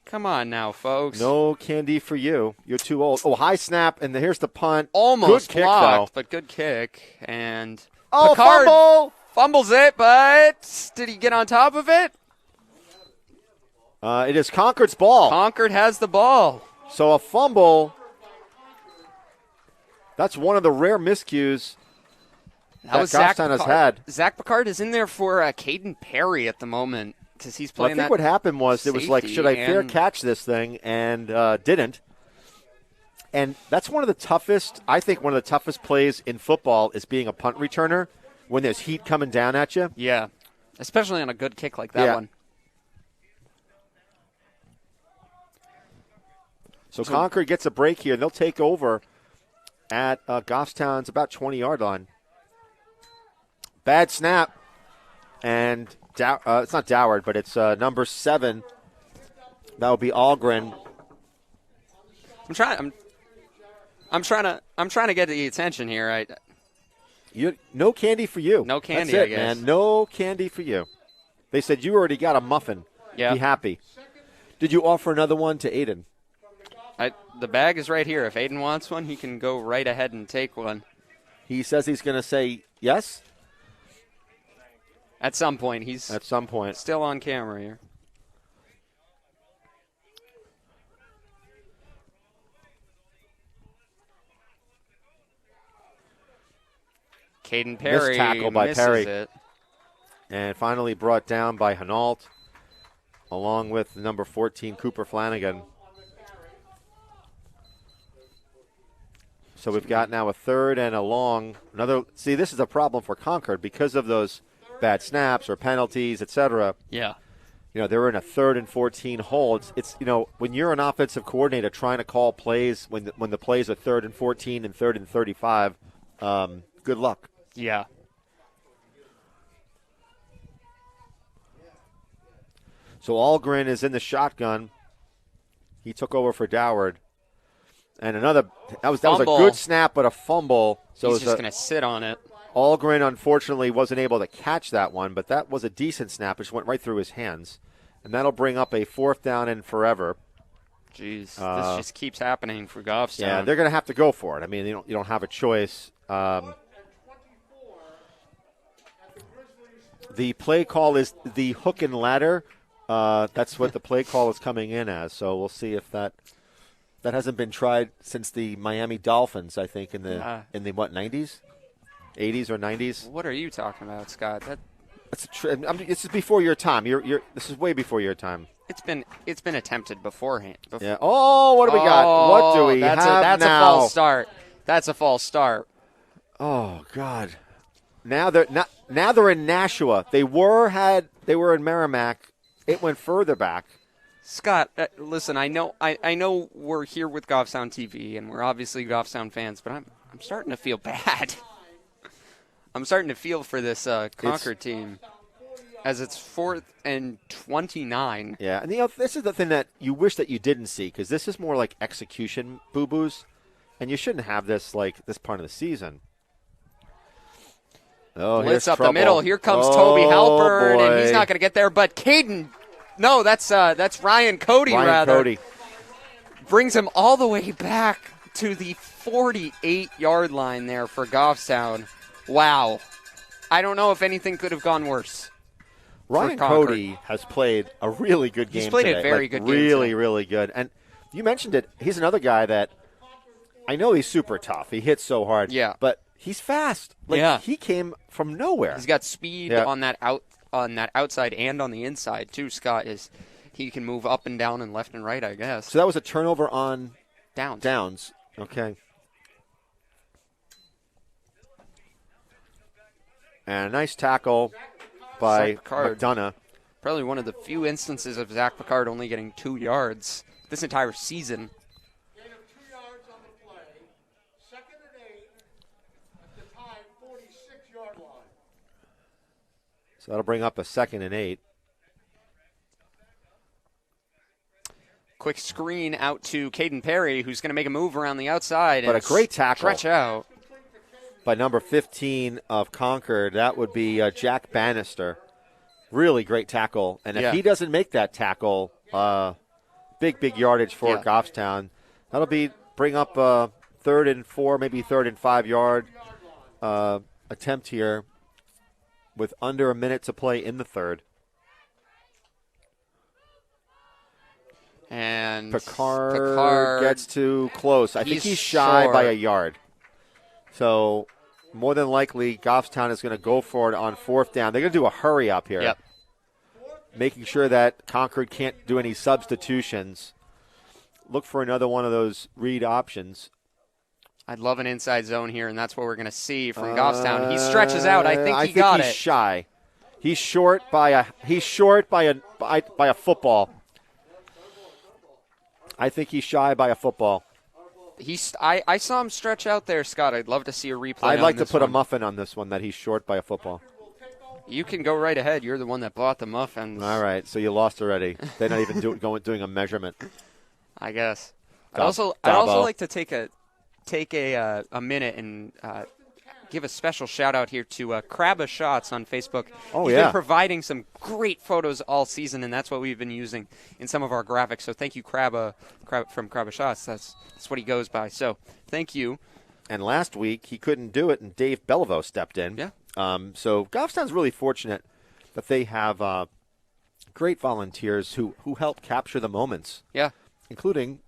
Come on now, folks. No candy for you. You're too old. Oh, high snap, and here's the punt. Almost good kick, blocked, though. but good kick. And Oh, Picard fumble! fumbles it, but did he get on top of it? It is Concord's ball. Concord has the ball. So a fumble. That's one of the rare miscues that was Zach Goffstown has Picard. had. Zach Picard is in there for Caden Perry at the moment because he's Well, I playing think that what happened was it was like, safety should I fair and- catch this thing? And didn't. And that's one of the toughest, I think one of the toughest plays in football is being a punt returner when there's heat coming down at you. Yeah, especially on a good kick like that Yeah. one. So Concord gets a break here, and they'll take over at Goffstown's about 20-yard line. Bad snap, and it's not Doward, but it's number 7. That would be Algren. I'm trying to get the attention here. No candy for you. No candy, That's it, I guess. man. No candy for you. They said you already got a muffin. Yeah. Be happy. Did you offer another one to Aiden? The bag is right here. If Aiden wants one, he can go right ahead and take one. He says he's going to say yes At some point, he's at some point. still on camera here. Caden Perry Missed tackle by misses Perry. it. And finally brought down by Hanault, along with number 14, Cooper Flanagan. So we've got now a third and a long. See, this is a problem for Concord because of those bad snaps or penalties, etc. Yeah. They're in a 3rd and 14 hole. It's when you're an offensive coordinator trying to call plays when the plays are 3rd and 14 and 3rd and 35, good luck. Yeah. So Algren is in the shotgun. He took over for Doward. And that was a good snap, but a fumble. So He's just going to sit on it. Algren, unfortunately, wasn't able to catch that one, but that was a decent snap. It just went right through his hands. And that'll bring up a 4th down and forever. Jeez, this just keeps happening for Goffstown. Yeah, they're going to have to go for it. I mean, you don't have a choice. The play call is the hook and ladder. That's what the play call is coming in as. So we'll see if that hasn't been tried since the Miami Dolphins, I think, in the 90s, 80s or 90s. What are you talking about, Scott? This is before your time. This is way before your time. It's been attempted beforehand. Yeah. Oh, what do we got? What do we have that's now? a false start. That's a false start. Oh God. Now they're in Nashua. They were in Merrimack. It went further back. Scott, listen. I know we're here with Goffstown TV, and we're obviously Goffstown fans, but I'm starting to feel bad. I'm starting to feel for this Concord team, as it's 4th and 29. Yeah, and this is the thing that you wish that you didn't see, because this is more like execution boo-boos, and you shouldn't have this this part of the season. Oh, Blitz up trouble. the middle. Here comes Toby Halpern, boy. and he's not going to get there. But Caden, no, that's Ryan Cody. Cody brings him all the way back to the 48-yard line there for Goffstown. Wow, I don't know if anything could have gone worse. Ryan Cody has played a really good game. He's played today. a very good game. Really, today. really good. And you mentioned it. He's another guy that I know he's super tough. He hits so hard. Yeah, but he's fast. He came from nowhere. He's got speed on that outside and on the inside too. Scott he can move up and down and left and right, I guess. So that was a turnover on Downs. Okay. And a nice tackle by McDonough. Probably one of the few instances of Zach Picard only getting 2 yards this entire season. Gain of 2 yards on the play. 2nd and 8 at the time 46-yard line. So that'll bring up a 2nd and 8. Quick screen out to Caden Perry, who's going to make a move around the outside. But and a great tackle. Stretch out. by number 15 of Concord. That would be Jack Bannister. Really great tackle. And if he doesn't make that tackle, big yardage for Goffstown. That'll bring up 3rd and 4, maybe 3rd and 5 yard attempt here with under a minute to play in the third. And Picard gets too close. I think he's shy by a yard. So more than likely, Goffstown is going to go for it on 4th down. They're going to do a hurry up here. Yep. Making sure that Concord can't do any substitutions. Look for another one of those read options. I'd love an inside zone here, and that's what we're going to see from Goffstown. He stretches out. I think he got it. He's shy. He's short by a football. I think he's shy by a football. I saw him stretch out there, Scott. I'd love to see a replay. I'd like to put a muffin on this one that he's short by a football. You can go right ahead. You're the one that bought the muffins. All right, so you lost already. They're not even doing a measurement. I guess. I'd also like to take a minute and give a special shout out here to Crabba Shots on Facebook. Oh, He's been providing some great photos all season, and that's what we've been using in some of our graphics. So thank you, Crabba from Crabba Shots. That's what he goes by. So thank you. And last week he couldn't do it, and Dave Bellevaux stepped in. Yeah. So Goffstown's really fortunate that they have great volunteers who help capture the moments. Yeah. Including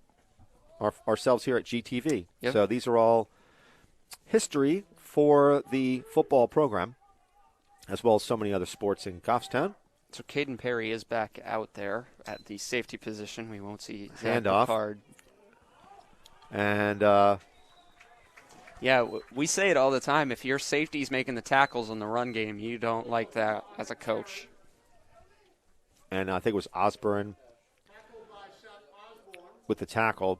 ourselves here at GTV. Yep. So these are all history for the football program, as well as so many other sports in Goffstown. So Caden Perry is back out there at the safety position. We won't see Zach handoff. Picard. And we say it all the time. If your safety's making the tackles in the run game, you don't like that as a coach. And I think it was Osborne with the tackle.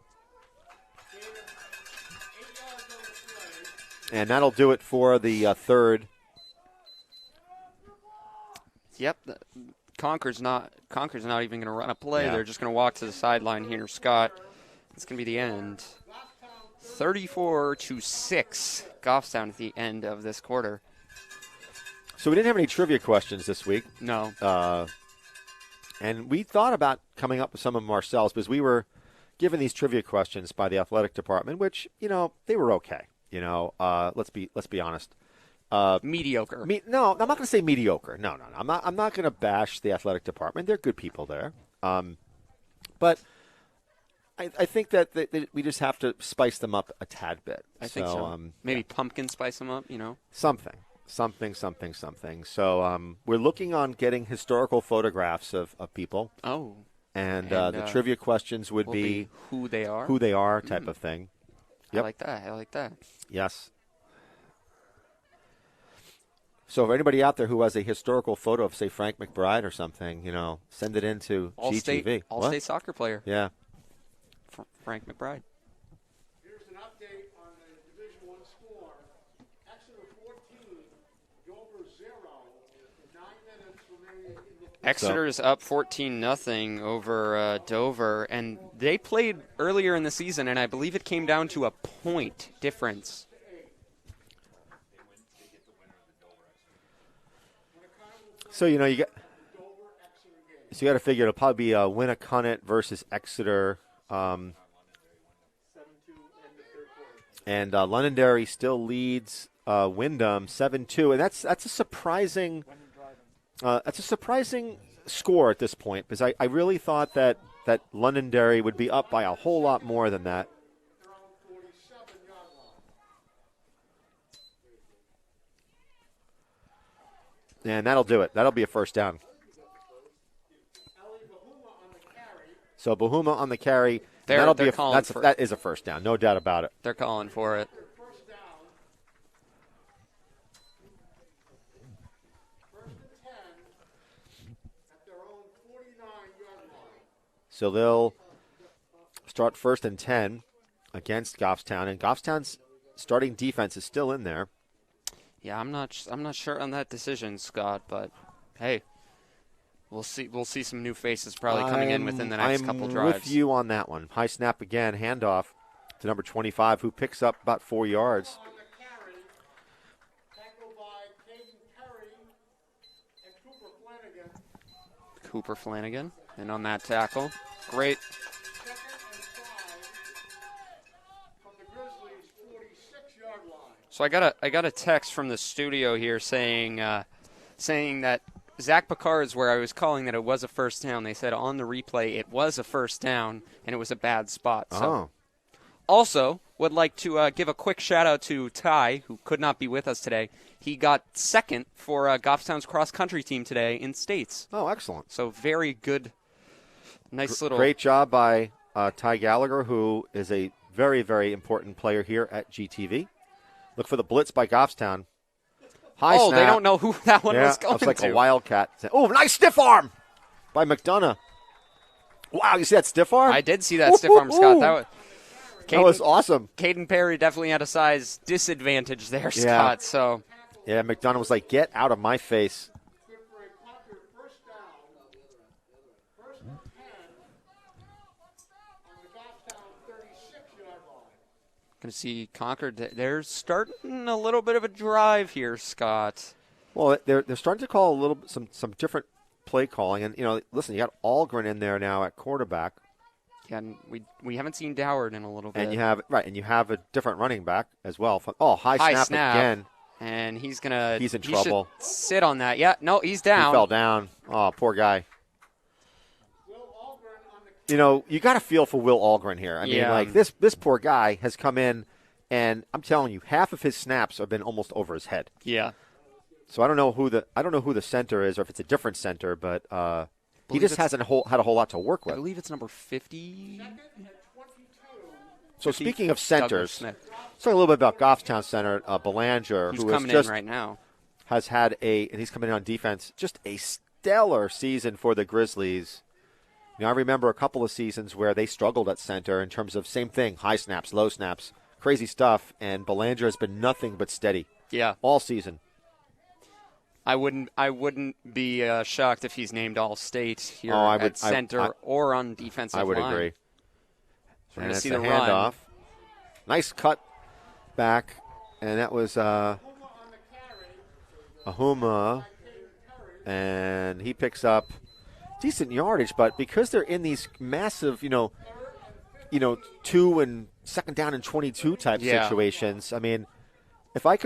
And that'll do it for the third. Yep. Concord's not even going to run a play. Yeah. They're just going to walk to the sideline here, Scott. It's going to be the end. 34-6, Goffstown at the end of this quarter. So we didn't have any trivia questions this week. No. And we thought about coming up with some of them ourselves because we were given these trivia questions by the athletic department, which, they were okay. Let's be honest. Mediocre. No, I'm not going to say mediocre. No. I'm not going to bash the athletic department. They're good people there. But I think that we just have to spice them up a tad bit. I think so. Maybe pumpkin spice them up, Something. So we're looking on getting historical photographs of people. Oh. And the trivia questions would be who they are type of thing. Yep. I like that. Yes. So if anybody out there who has a historical photo of, say, Frank McBride or something, send it into GTV. All-state soccer player. Yeah. Frank McBride. Here's an update on the Division I score. Exeter 14, Dover 0. 9 minutes remaining in the Exeter is up 14-0 over Dover, and they played earlier in the season, and I believe it came down to a point difference. So you got to figure it'll probably be Winnicott versus Exeter, and Londonderry still leads Wyndham 7-2, and that's a surprising. That's a surprising score at this point because I really thought that Londonderry would be up by a whole lot more than that. And that'll do it. That'll be a first down. So Bahuma on the carry. That is a first down, no doubt about it. They're calling for it. So they'll start 1st and 10 against Goffstown, and Goffstown's starting defense is still in there. Yeah, I'm not sure on that decision, Scott, but hey, we'll see some new faces probably coming in within the next couple drives. I'm with you on that one. High snap again, handoff to number 25, who picks up about 4 yards. Cooper Flanagan. And on that tackle, great. Second and 5 from the Grizzlies' 46-yard line. So I got a text from the studio here saying that Zach Picard's where I was calling that it was a first down. They said on the replay it was a first down and it was a bad spot. So also would like to give a quick shout out to Ty, who could not be with us today. He got second for Goffstown's cross country team today in states. Oh, excellent. So very good, nice little. Great job by Ty Gallagher, who is a very, very important player here at GTV. Look for the blitz by Goffstown. High snap. They don't know who that one was going to. It's like to. a wildcat. Oh, nice stiff arm by McDonough. Wow, you see that stiff arm? I did see that stiff arm, Scott. That was awesome. Caden Perry definitely had a size disadvantage there, Scott. So. Yeah, McDonough was like, get out of my face. Good for a Concord first down. First and 10 on the Goffstown 36-yard line. Going to see Concord. They're starting a little bit of a drive here, Scott. Well, they're starting to call a little some different play calling, and listen, you got Algren in there now at quarterback. Yeah, and we haven't seen Doward in a little bit. And you have a different running back as well. High snap again. And he's in trouble. Should sit on that. Yeah, no, he's down. He fell down. Oh, poor guy. You got to feel for Will Algren here. I mean, like this poor guy has come in, and I'm telling you, half of his snaps have been almost over his head. Yeah. So I don't know who the center is, or if it's a different center, but he just hasn't had a whole lot to work with. I believe it's number 50. So speaking of centers, let's talk a little bit about Goffstown center Belanger, who's who coming in right now. Has had and he's coming in on defense, just a stellar season for the Grizzlies. I remember a couple of seasons where they struggled at center in terms of same thing, high snaps, low snaps, crazy stuff, and Belanger has been nothing but steady. Yeah, all season. I wouldn't be shocked if he's named All-State here at center or on defensive line. I would agree. So we're going to see the run. handoff. Nice cut back, and that was Ahuma, and he picks up decent yardage, but because they're in these massive, 2 and second down and 22 type situations, I mean, there has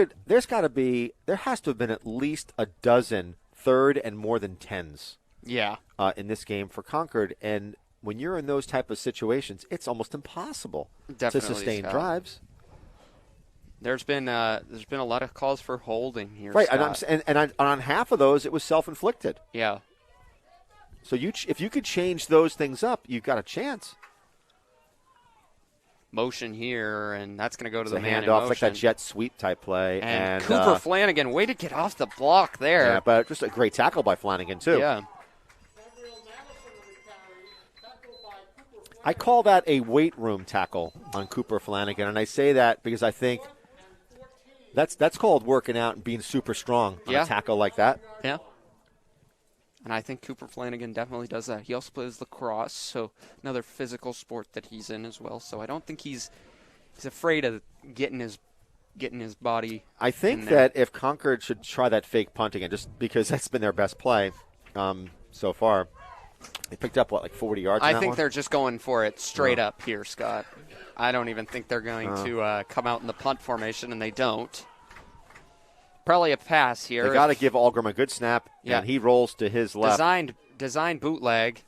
to have been at least a dozen third and more than 10s. Yeah. In this game for Concord, and when you're in those type of situations, it's almost impossible to sustain drives. There's been a lot of calls for holding here, right? Scott. And on half of those, it was self-inflicted. Yeah. So if you could change those things up, you've got a chance. Motion here, and that's going to go to the man in handoff, motion. like that jet sweep type play. And Cooper Flanagan, way to get off the block there. Yeah, but just a great tackle by Flanagan too. Yeah. I call that a weight room tackle on Cooper Flanagan, and I say that because I think that's called working out and being super strong on a tackle like that. Yeah. And I think Cooper Flanagan definitely does that. He also plays lacrosse, so another physical sport that he's in as well. So I don't think he's afraid of getting his body. I think that if Concord should try that fake punt again, just because that's been their best play so far. They picked up, like 40 yards I think they're just going for it straight up here, Scott. I don't even think they're going to come out in the punt formation, and they don't. Probably a pass here. They got to give Algren a good snap, and he rolls to his left. Designed bootleg.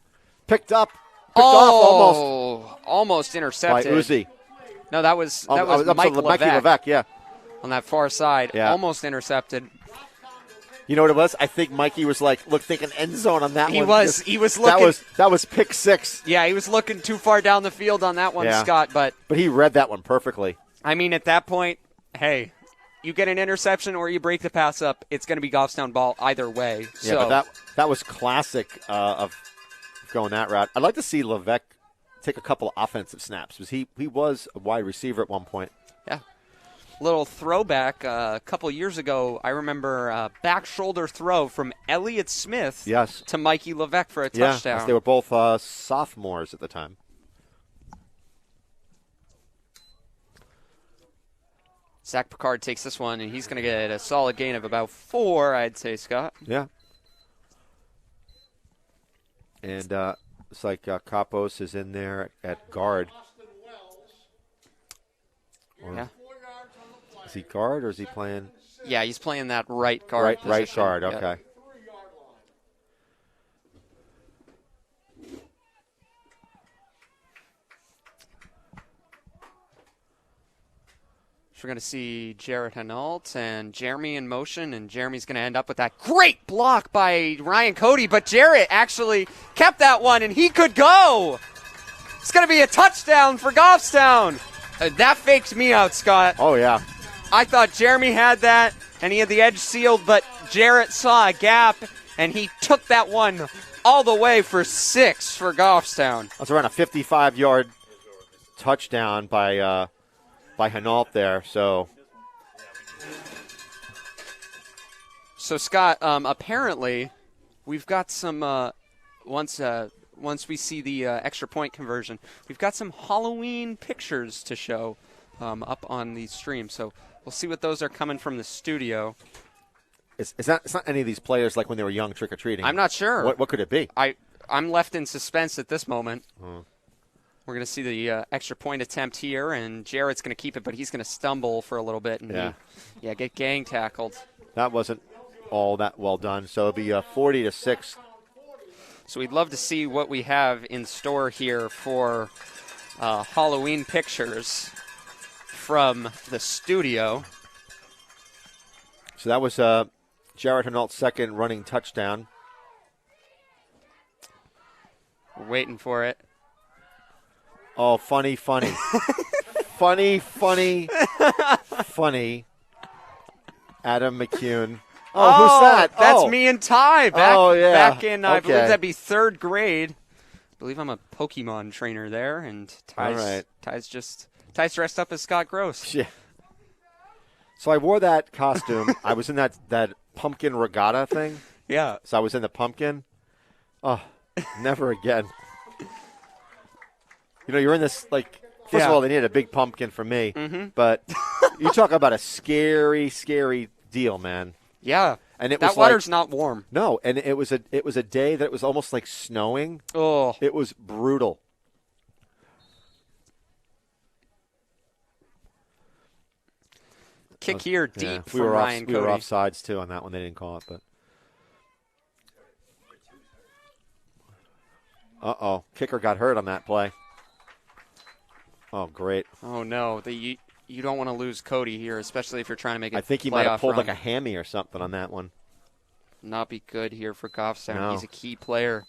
Picked off almost. Almost intercepted. By Uzi. No, that was Mikey Levesque, on that far side. Yeah. Almost intercepted. You know what it was? I think Mikey was thinking end zone on that one. He was looking. That was pick 6. Yeah, he was looking too far down the field on that one, Scott. But he read that one perfectly. I mean, at that point, hey, you get an interception or you break the pass up, it's going to be Goffstown ball either way. Yeah, but that was classic of going that route. I'd like to see Levesque take a couple of offensive snaps because he was a wide receiver at one point. Yeah. Little throwback, a couple years ago, I remember a back shoulder throw from Elliott Smith to Mikey Levesque for a touchdown. Yes, they were both sophomores at the time. Zach Picard takes this one, and he's going to get a solid gain of about 4, I'd say, Scott. Yeah. And it's like Kapos is in there at guard. Austin Wells. Yeah. 4 yards on the play. Is he guard or is he playing? Yeah, he's playing that right guard position. Right guard, Yeah. okay. 3-yard line. So we're going to see Jarrett Hanault and Jeremy in motion, and Jeremy's going to end up with that great block by Ryan Cody, but Jarrett actually kept that one, and he could go. It's going to be a touchdown for Goffstown. That faked me out, Scott. Oh, yeah. I thought Jeremy had that, and he had the edge sealed, but Jarrett saw a gap, and he took that one all the way for 6 for Goffstown. That's around a 55-yard touchdown by Hanault there. So Scott, apparently we've got some once we see the extra point conversion, we've got some Halloween pictures to show up on the stream. So we'll see what those are coming from the studio. it's not any of these players like when they were young trick or treating. I'm not sure. What could it be? I'm left in suspense at this moment. We're going to see the extra point attempt here, and Jarrett's going to keep it, but he's going to stumble for a little bit and get gang tackled. That wasn't all that well done. So it'll be 40-6. So we'd love to see what we have in store here for Halloween pictures from the studio. So that was Jarrett Hanault's second running touchdown. We're waiting for it. Oh, funny. funny. Adam McCune. Oh, who's that? That's Oh. me and Ty. Back in, I believe that'd be 3rd grade. I believe I'm a Pokemon trainer there, and Ty's dressed up as Scott Gross. Yeah. So I wore that costume. I was in that pumpkin regatta thing. Yeah. So I was in the pumpkin. Oh, never again. You're in this, like, first of all, they needed a big pumpkin for me. Mm-hmm. But you talk about a scary, scary deal, man. Yeah. And it that was water's not warm. No, and it was a day that it was almost like snowing. Oh. It was brutal. Kick here deep we from were Ryan We were Cody. offsides, too, on that one. They didn't call it, but. Uh-oh. Kicker got hurt on that play. Oh, great. Oh, no. You don't want to lose Cody here, especially if you're trying to make it. I think he might have pulled run. like a hammy or something on that one. Not be good here for Goffstown. No. He's a key player.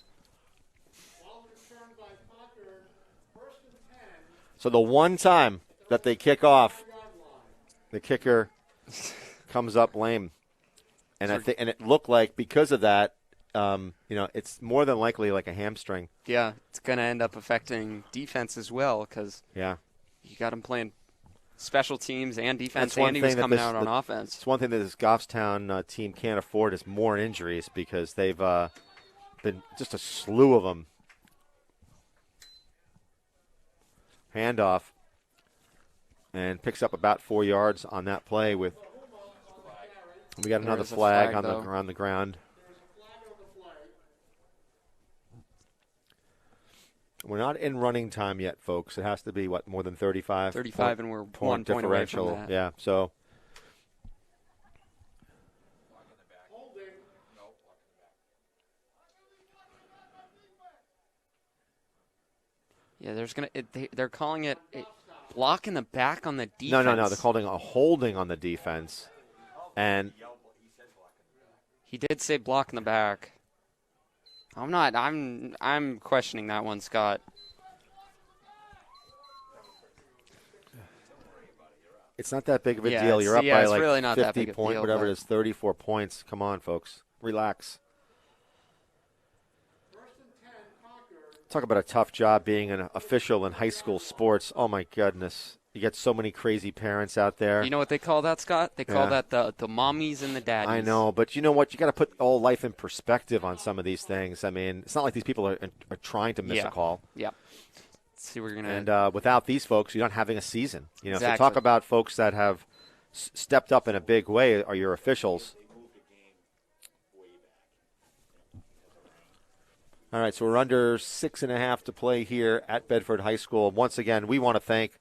So the one time that they kick off, the kicker comes up lame. And and it looked like because of that, it's more than likely like a hamstring. Yeah, it's going to end up affecting defense as well because you got him playing special teams and defense, That's one and he was thing that coming out on offense. It's one thing that this Goffstown team can't afford is more injuries because they've been just a slew of them. Handoff. And picks up about 4 yards on that play. We got another flag on the ground. We're not in running time yet, folks. It has to be, more than 35? 35, and we're 1 point away differential. from that. Yeah, so. Yeah, they're calling it a block in the back on the defense. No. They're calling a holding on the defense. And he did say block in the back. I'm questioning that one, Scott. it's not that big of a deal. You're up by it's like really not 50 that big of a points, deal, whatever but- it is, 34 points. Come on, folks. Relax. Talk about a tough job being an official in high school sports. Oh, my goodness. You get so many crazy parents out there. You know what they call that, Scott? They call that the mommies and the daddies. I know, but you know what? You got to put all life in perspective on some of these things. I mean, it's not like these people are trying to miss a call. Yeah. Let's see, we're gonna. And without these folks, you're not having a season. Exactly. So talk about folks that have stepped up in a big way are your officials. All right, so we're under 6.5 to play here at Bedford High School. Once again, we want to thank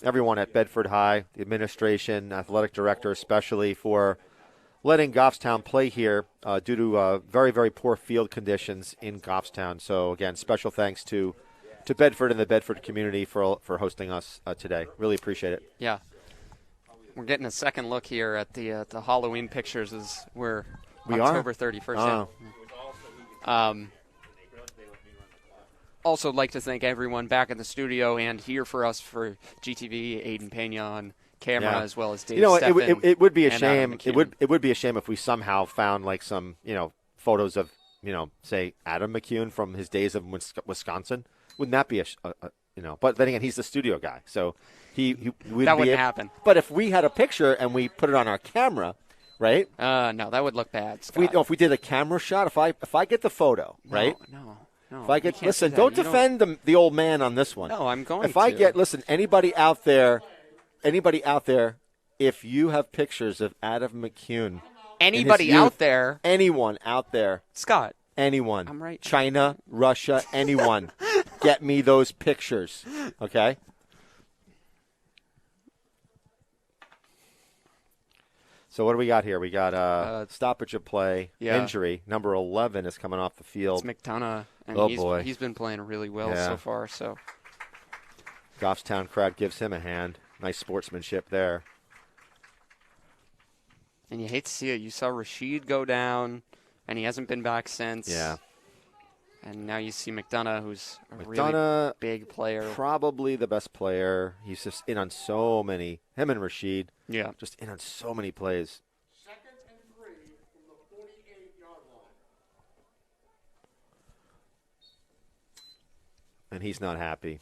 everyone at Bedford High, the administration, athletic director especially, for letting Goffstown play here due to very, very poor field conditions in Goffstown. So, again, special thanks to Bedford and the Bedford community for hosting us today. Really appreciate it. Yeah. We're getting a second look here at the Halloween pictures as we're October 31st. Oh. Also like to thank everyone back in the studio and here for us for GTV, Aiden Pena on camera, as well as Dave Steffen. It would be a shame. It would be a shame if we somehow found like some photos of say Adam McCune from his days of Wisconsin. Wouldn't that be But then again, he's the studio guy, so he would that wouldn't happen. But if we had a picture and we put it on our camera. Right? No, that would look bad, Scott. If we did a camera shot, if I get the photo, right? No. If I get don't defend the old man on this one. No, I'm going to. If I get anybody out there, if you have pictures of Adam McCune, anyone out there, Scott, anyone, I'm right. China, Russia, anyone, get me those pictures, okay? So what do we got here? We got stoppage of play, injury. Number 11 is coming off the field. It's McDonough, and boy. He's been playing really well so far. So Goffstown crowd gives him a hand. Nice sportsmanship there. And you hate to see it. You saw Rashid go down, and he hasn't been back since. Yeah. And now you see McDonough, who's a really big player. Probably the best player. He's just in on so many. Him and Rashid. Yeah. Just in on so many plays. 2nd and 3 from the 48-yard line. And he's not happy.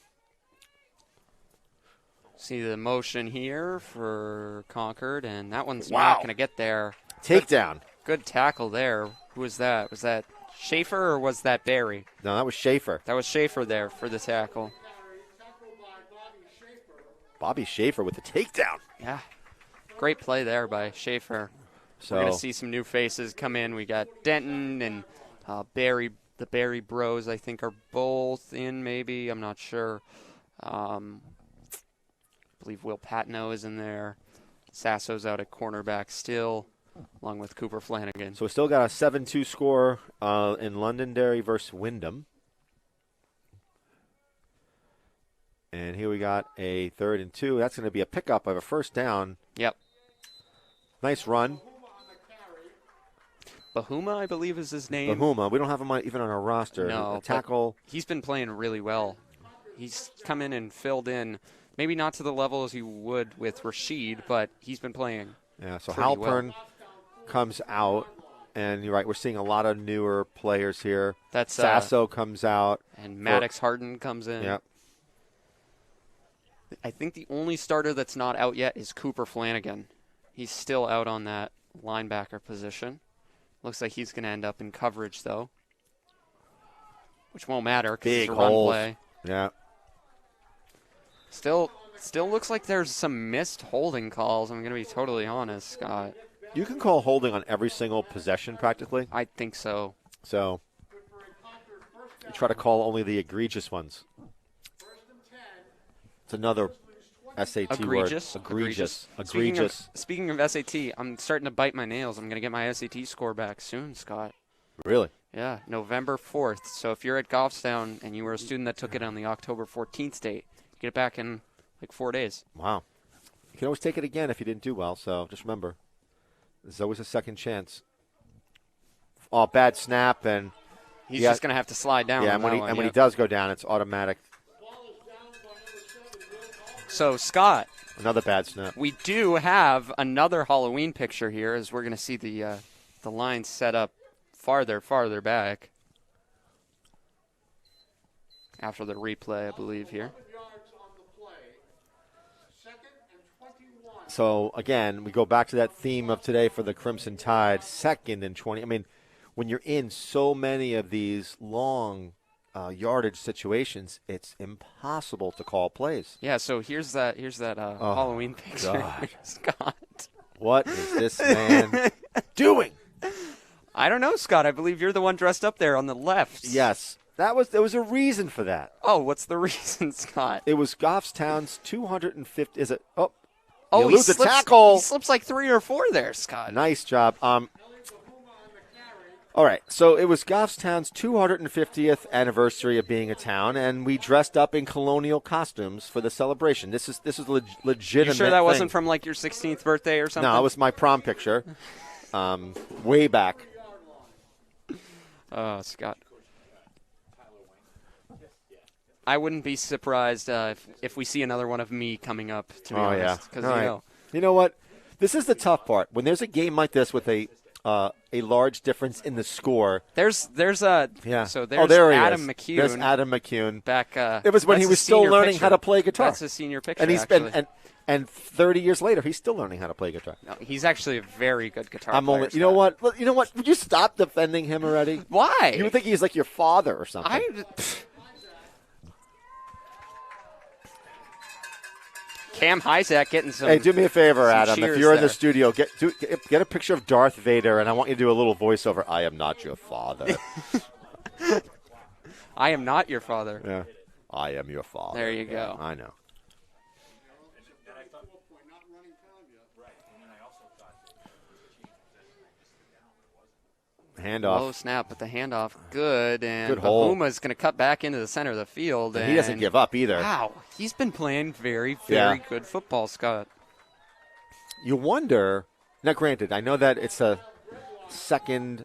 See the motion here for Concord, and that one's not going to get there. Takedown. Good tackle there. Who was that? Was that Schaefer or was that Barry? No, that was Schaefer. That was Schaefer there for the tackle. Bobby Schaefer with the takedown. Yeah. Great play there by Schaefer. So we're going to see some new faces come in. We got Denton and Barry. The Barry bros, I think, are both in maybe. I'm not sure. I believe Will Patno is in there. Sasso's out at cornerback still, along with Cooper Flanagan. So we still got a 7-2 score in Londonderry versus Wyndham. And here we got a 3rd and 2. That's going to be a pickup of a first down. Yep. Nice run. Bahuma, I believe, is his name. Bahuma. We don't have him even on our roster. No. A tackle. He's been playing really well. He's come in and filled in. Maybe not to the level as he would with Rashid, but he's been playing. Yeah, so Halpern comes out, and you're right, we're seeing a lot of newer players here. That's Sasso comes out. And Maddox Harden comes in. Yep. I think the only starter that's not out yet is Cooper Flanagan. He's still out on that linebacker position. Looks like he's going to end up in coverage, though, which won't matter because it's a run play. Yeah. Still looks like there's some missed holding calls. I'm going to be totally honest, Scott. You can call holding on every single possession practically. I think so. So you try to call only the egregious ones. It's another SAT word. Egregious. Speaking of SAT, I'm starting to bite my nails. I'm going to get my SAT score back soon, Scott. Really? Yeah, November 4th. So if you're at Goffstown and you were a student that took it on the October 14th date, get it back in like 4 days. Wow. You can always take it again if you didn't do well, so just remember, there's always a second chance. Oh, bad snap, and he's just going to have to slide down. Yeah, when he does go down, it's automatic. So, Scott. Another bad snap. We do have another Halloween picture here as we're going to see the line set up farther back. After the replay, I believe, here. So, again, we go back to that theme of today for the Crimson Tide, 2nd and 20. I mean, when you're in so many of these long yardage situations, it's impossible to call plays. Yeah, so here's that Halloween picture. God. Scott. What is this man doing? I don't know, Scott. I believe you're the one dressed up there on the left. Yes. There was a reason for that. Oh, what's the reason, Scott? It was Goffstown's 250. Is it? Oh, Oh, you he lose the slips, tackle. He slips like 3 or 4 there, Scott. Nice job. All right, so it was Goffstown's 250th anniversary of being a town, and we dressed up in colonial costumes for the celebration. This is legitimate. You sure that wasn't from like your 16th birthday or something? No, it was my prom picture, way back. Oh, Scott. I wouldn't be surprised if we see another one of me coming up, to be honest. Yeah. All right. You know what? This is the tough part. When there's a game like this with a large difference in the score. There's Yeah. So there's there he Adam is. McCune. There's Adam McCune. Back. It was when he was still learning how to play guitar. That's a senior picture. And he's actually. been and 30 years later, he's still learning how to play guitar. No, he's actually a very good guitar player. You know what? You know what? Would you stop defending him already? Why? You would think he's like your father or something. Cam Hyzak getting some. Hey, do me a favor, Adam. If you're in the there. studio, get a picture of Darth Vader, and I want you to do a little voiceover. I am not your father. I am not your father. Yeah, I am your father. There you go. I know. Handoff. Low snap, but the handoff good, and Good hole. Bahuma's going to cut back into the center of the field. And he doesn't give up either. Wow, he's been playing very, very Yeah. good football, Scott. You wonder. Now, granted, I know that it's a second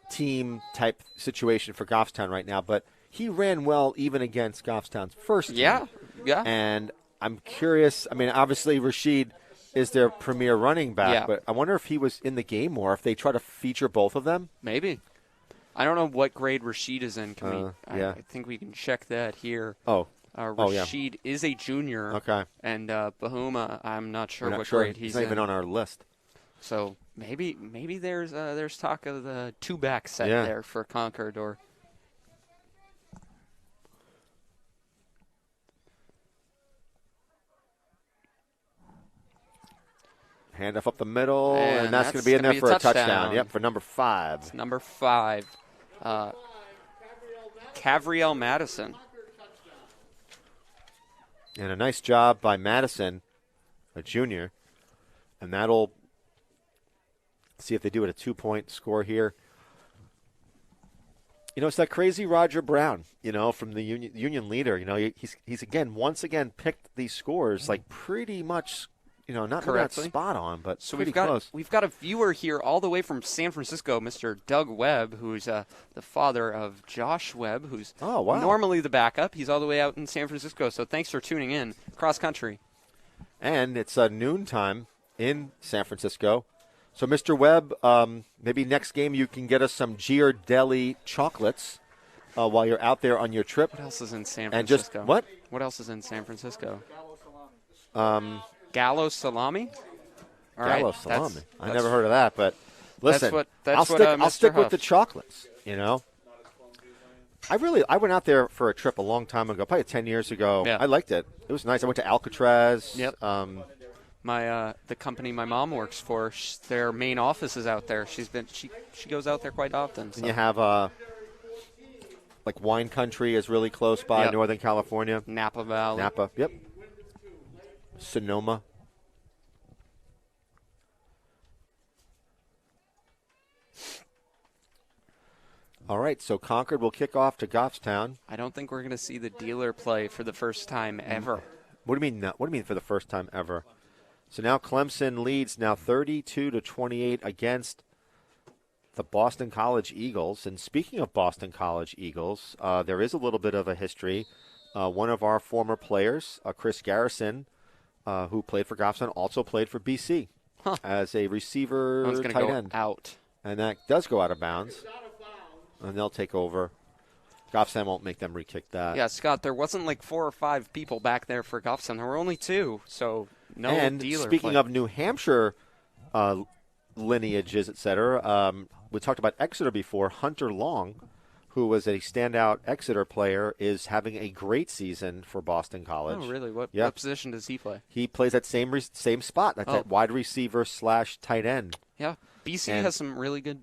team type situation for Goffstown right now, but he ran well even against Goffstown's first team. Yeah. And I'm curious. I mean, obviously, Rashid is their premier running back, Yeah. but I wonder if he was in the game more, if they try to feature both of them. Maybe. I don't know what grade Rashid is in. Yeah. I think we can check that here. Oh. Rashid is a junior. Okay. And Bahuma, I'm not sure We're not what sure. grade he's not in. even on our list. So maybe there's talk of the 2-back set there for Concord or. Handoff up the middle, And and that's going to be in gonna there be for a a touchdown. touchdown. Yep, for number 5. It's number 5. Cavriel Madison. And a nice job by Madison, a junior. And that'll see if they do it a 2-point score here. You know, it's that crazy Roger Brown, from the union leader. He's once again picked these scores like pretty much, not Correctly. spot on, but So pretty close. we've got a viewer here all the way from San Francisco, Mr. Doug Webb, who's the father of Josh Webb, who's normally the backup. He's all the way out in San Francisco. So thanks for tuning in cross country. And it's noontime in San Francisco. So, Mr. Webb, maybe next game you can get us some Ghirardelli chocolates while you're out there on your trip. What else is in San And Francisco? what? What else is in San Francisco? Gallo salami. All Gallo right, salami. that's- I never heard of that, but listen, that's I'll Mr. stick with Huff. the chocolates. I went out there for a trip a long time ago, probably 10 years ago. Yeah. I liked it. It was nice. I went to Alcatraz. Yep. The company my mom works for, their main office is out there. She goes out there quite often. So. And you have like wine country is really close by, Yep. Northern California. Napa Valley. Napa. Yep. Sonoma. All right, so Concord will kick off to Goffstown. I don't think we're going to see the dealer play for the first time ever. What do you mean? What do you mean for the first time ever? So now Clemson leads now 32-28 against the Boston College Eagles. And speaking of Boston College Eagles, there is a little bit of a history. One of our former players, Chris Garrison, who played for Goffstown, also played for BC as a receiver, One's going to tight go end. out. And that does go out of bounds. And they'll take over. Goffstown won't make them re-kick that. Yeah, Scott, there wasn't like 4 or 5 people back there for Goffstown. There were only 2, so no and dealer speaking play. of New Hampshire lineages, etc., we talked about Exeter before. Hunter Long, who was a standout Exeter player, is having a great season for Boston College. Oh, really? What position does he play? He plays that same spot. That's that wide receiver / tight end. Yeah, BC And- has some really good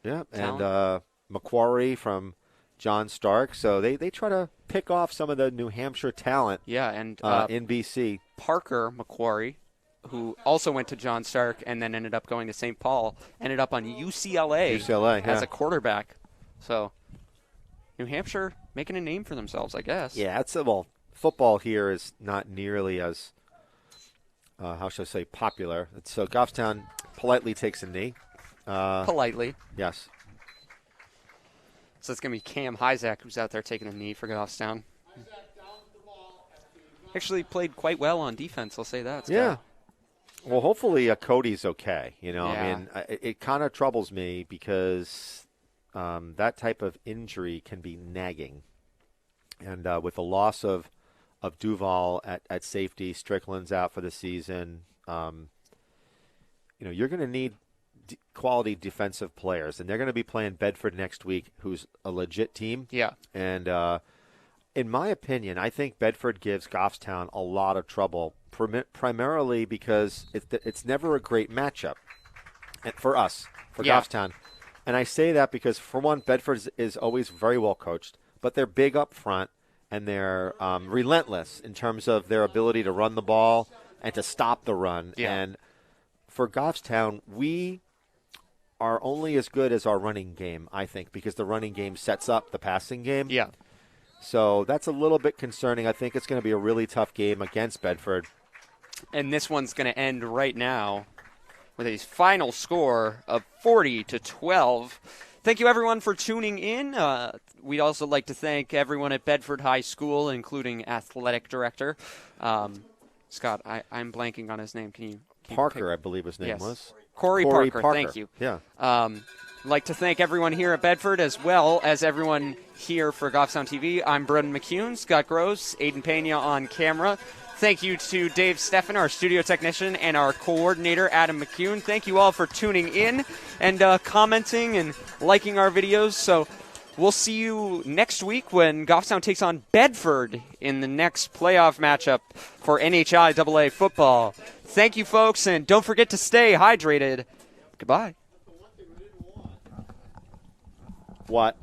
Yeah, talent. and Macquarie from John Stark. So they try to pick off some of the New Hampshire talent Yeah, and in BC. Parker Macquarie, who also went to John Stark and then ended up going to St. Paul, ended up on UCLA, UCLA as yeah. a quarterback. So New Hampshire making a name for themselves, I guess. Yeah, well, football here is not nearly as, how should I say, popular. So Goffstown politely takes a knee. Politely. Yes. So it's going to be Cam Hyzak who's out there taking a knee for Goffstown. Actually played quite well on defense, I'll say that. Scott. Yeah. Well, hopefully Cody's okay. You know, Yeah. I mean, it kind of troubles me because that type of injury can be nagging. And with the loss of Duval at safety, Strickland's out for the season, you're going to need quality defensive players. And they're going to be playing Bedford next week, who's a legit team. Yeah. And in my opinion, I think Bedford gives Goffstown a lot of trouble, primarily because it's never a great matchup for us, for Goffstown. And I say that because, for one, Bedford is always very well coached, but they're big up front, and they're relentless in terms of their ability to run the ball and to stop the run. Yeah. And for Goffstown, we are only as good as our running game, I think, because the running game sets up the passing game. Yeah. So that's a little bit concerning. I think it's going to be a really tough game against Bedford. And this one's going to end right now with a final score of 40-12. Thank you, everyone, for tuning in. We'd also like to thank everyone at Bedford High School, including athletic director. Scott, I'm blanking on his name. Can you Parker, I believe his name was. Corey Parker. Thank you. Yeah. I'd like to thank everyone here at Bedford, as well as everyone here for Goffstown TV. I'm Brendan McCune, Scott Gross, Aiden Pena on camera. Thank you to Dave Steffen, our studio technician, and our coordinator, Adam McCune. Thank you all for tuning in and commenting and liking our videos. So we'll see you next week when Goffstown takes on Bedford in the next playoff matchup for NHIAA football. Thank you, folks, and don't forget to stay hydrated. Goodbye. What?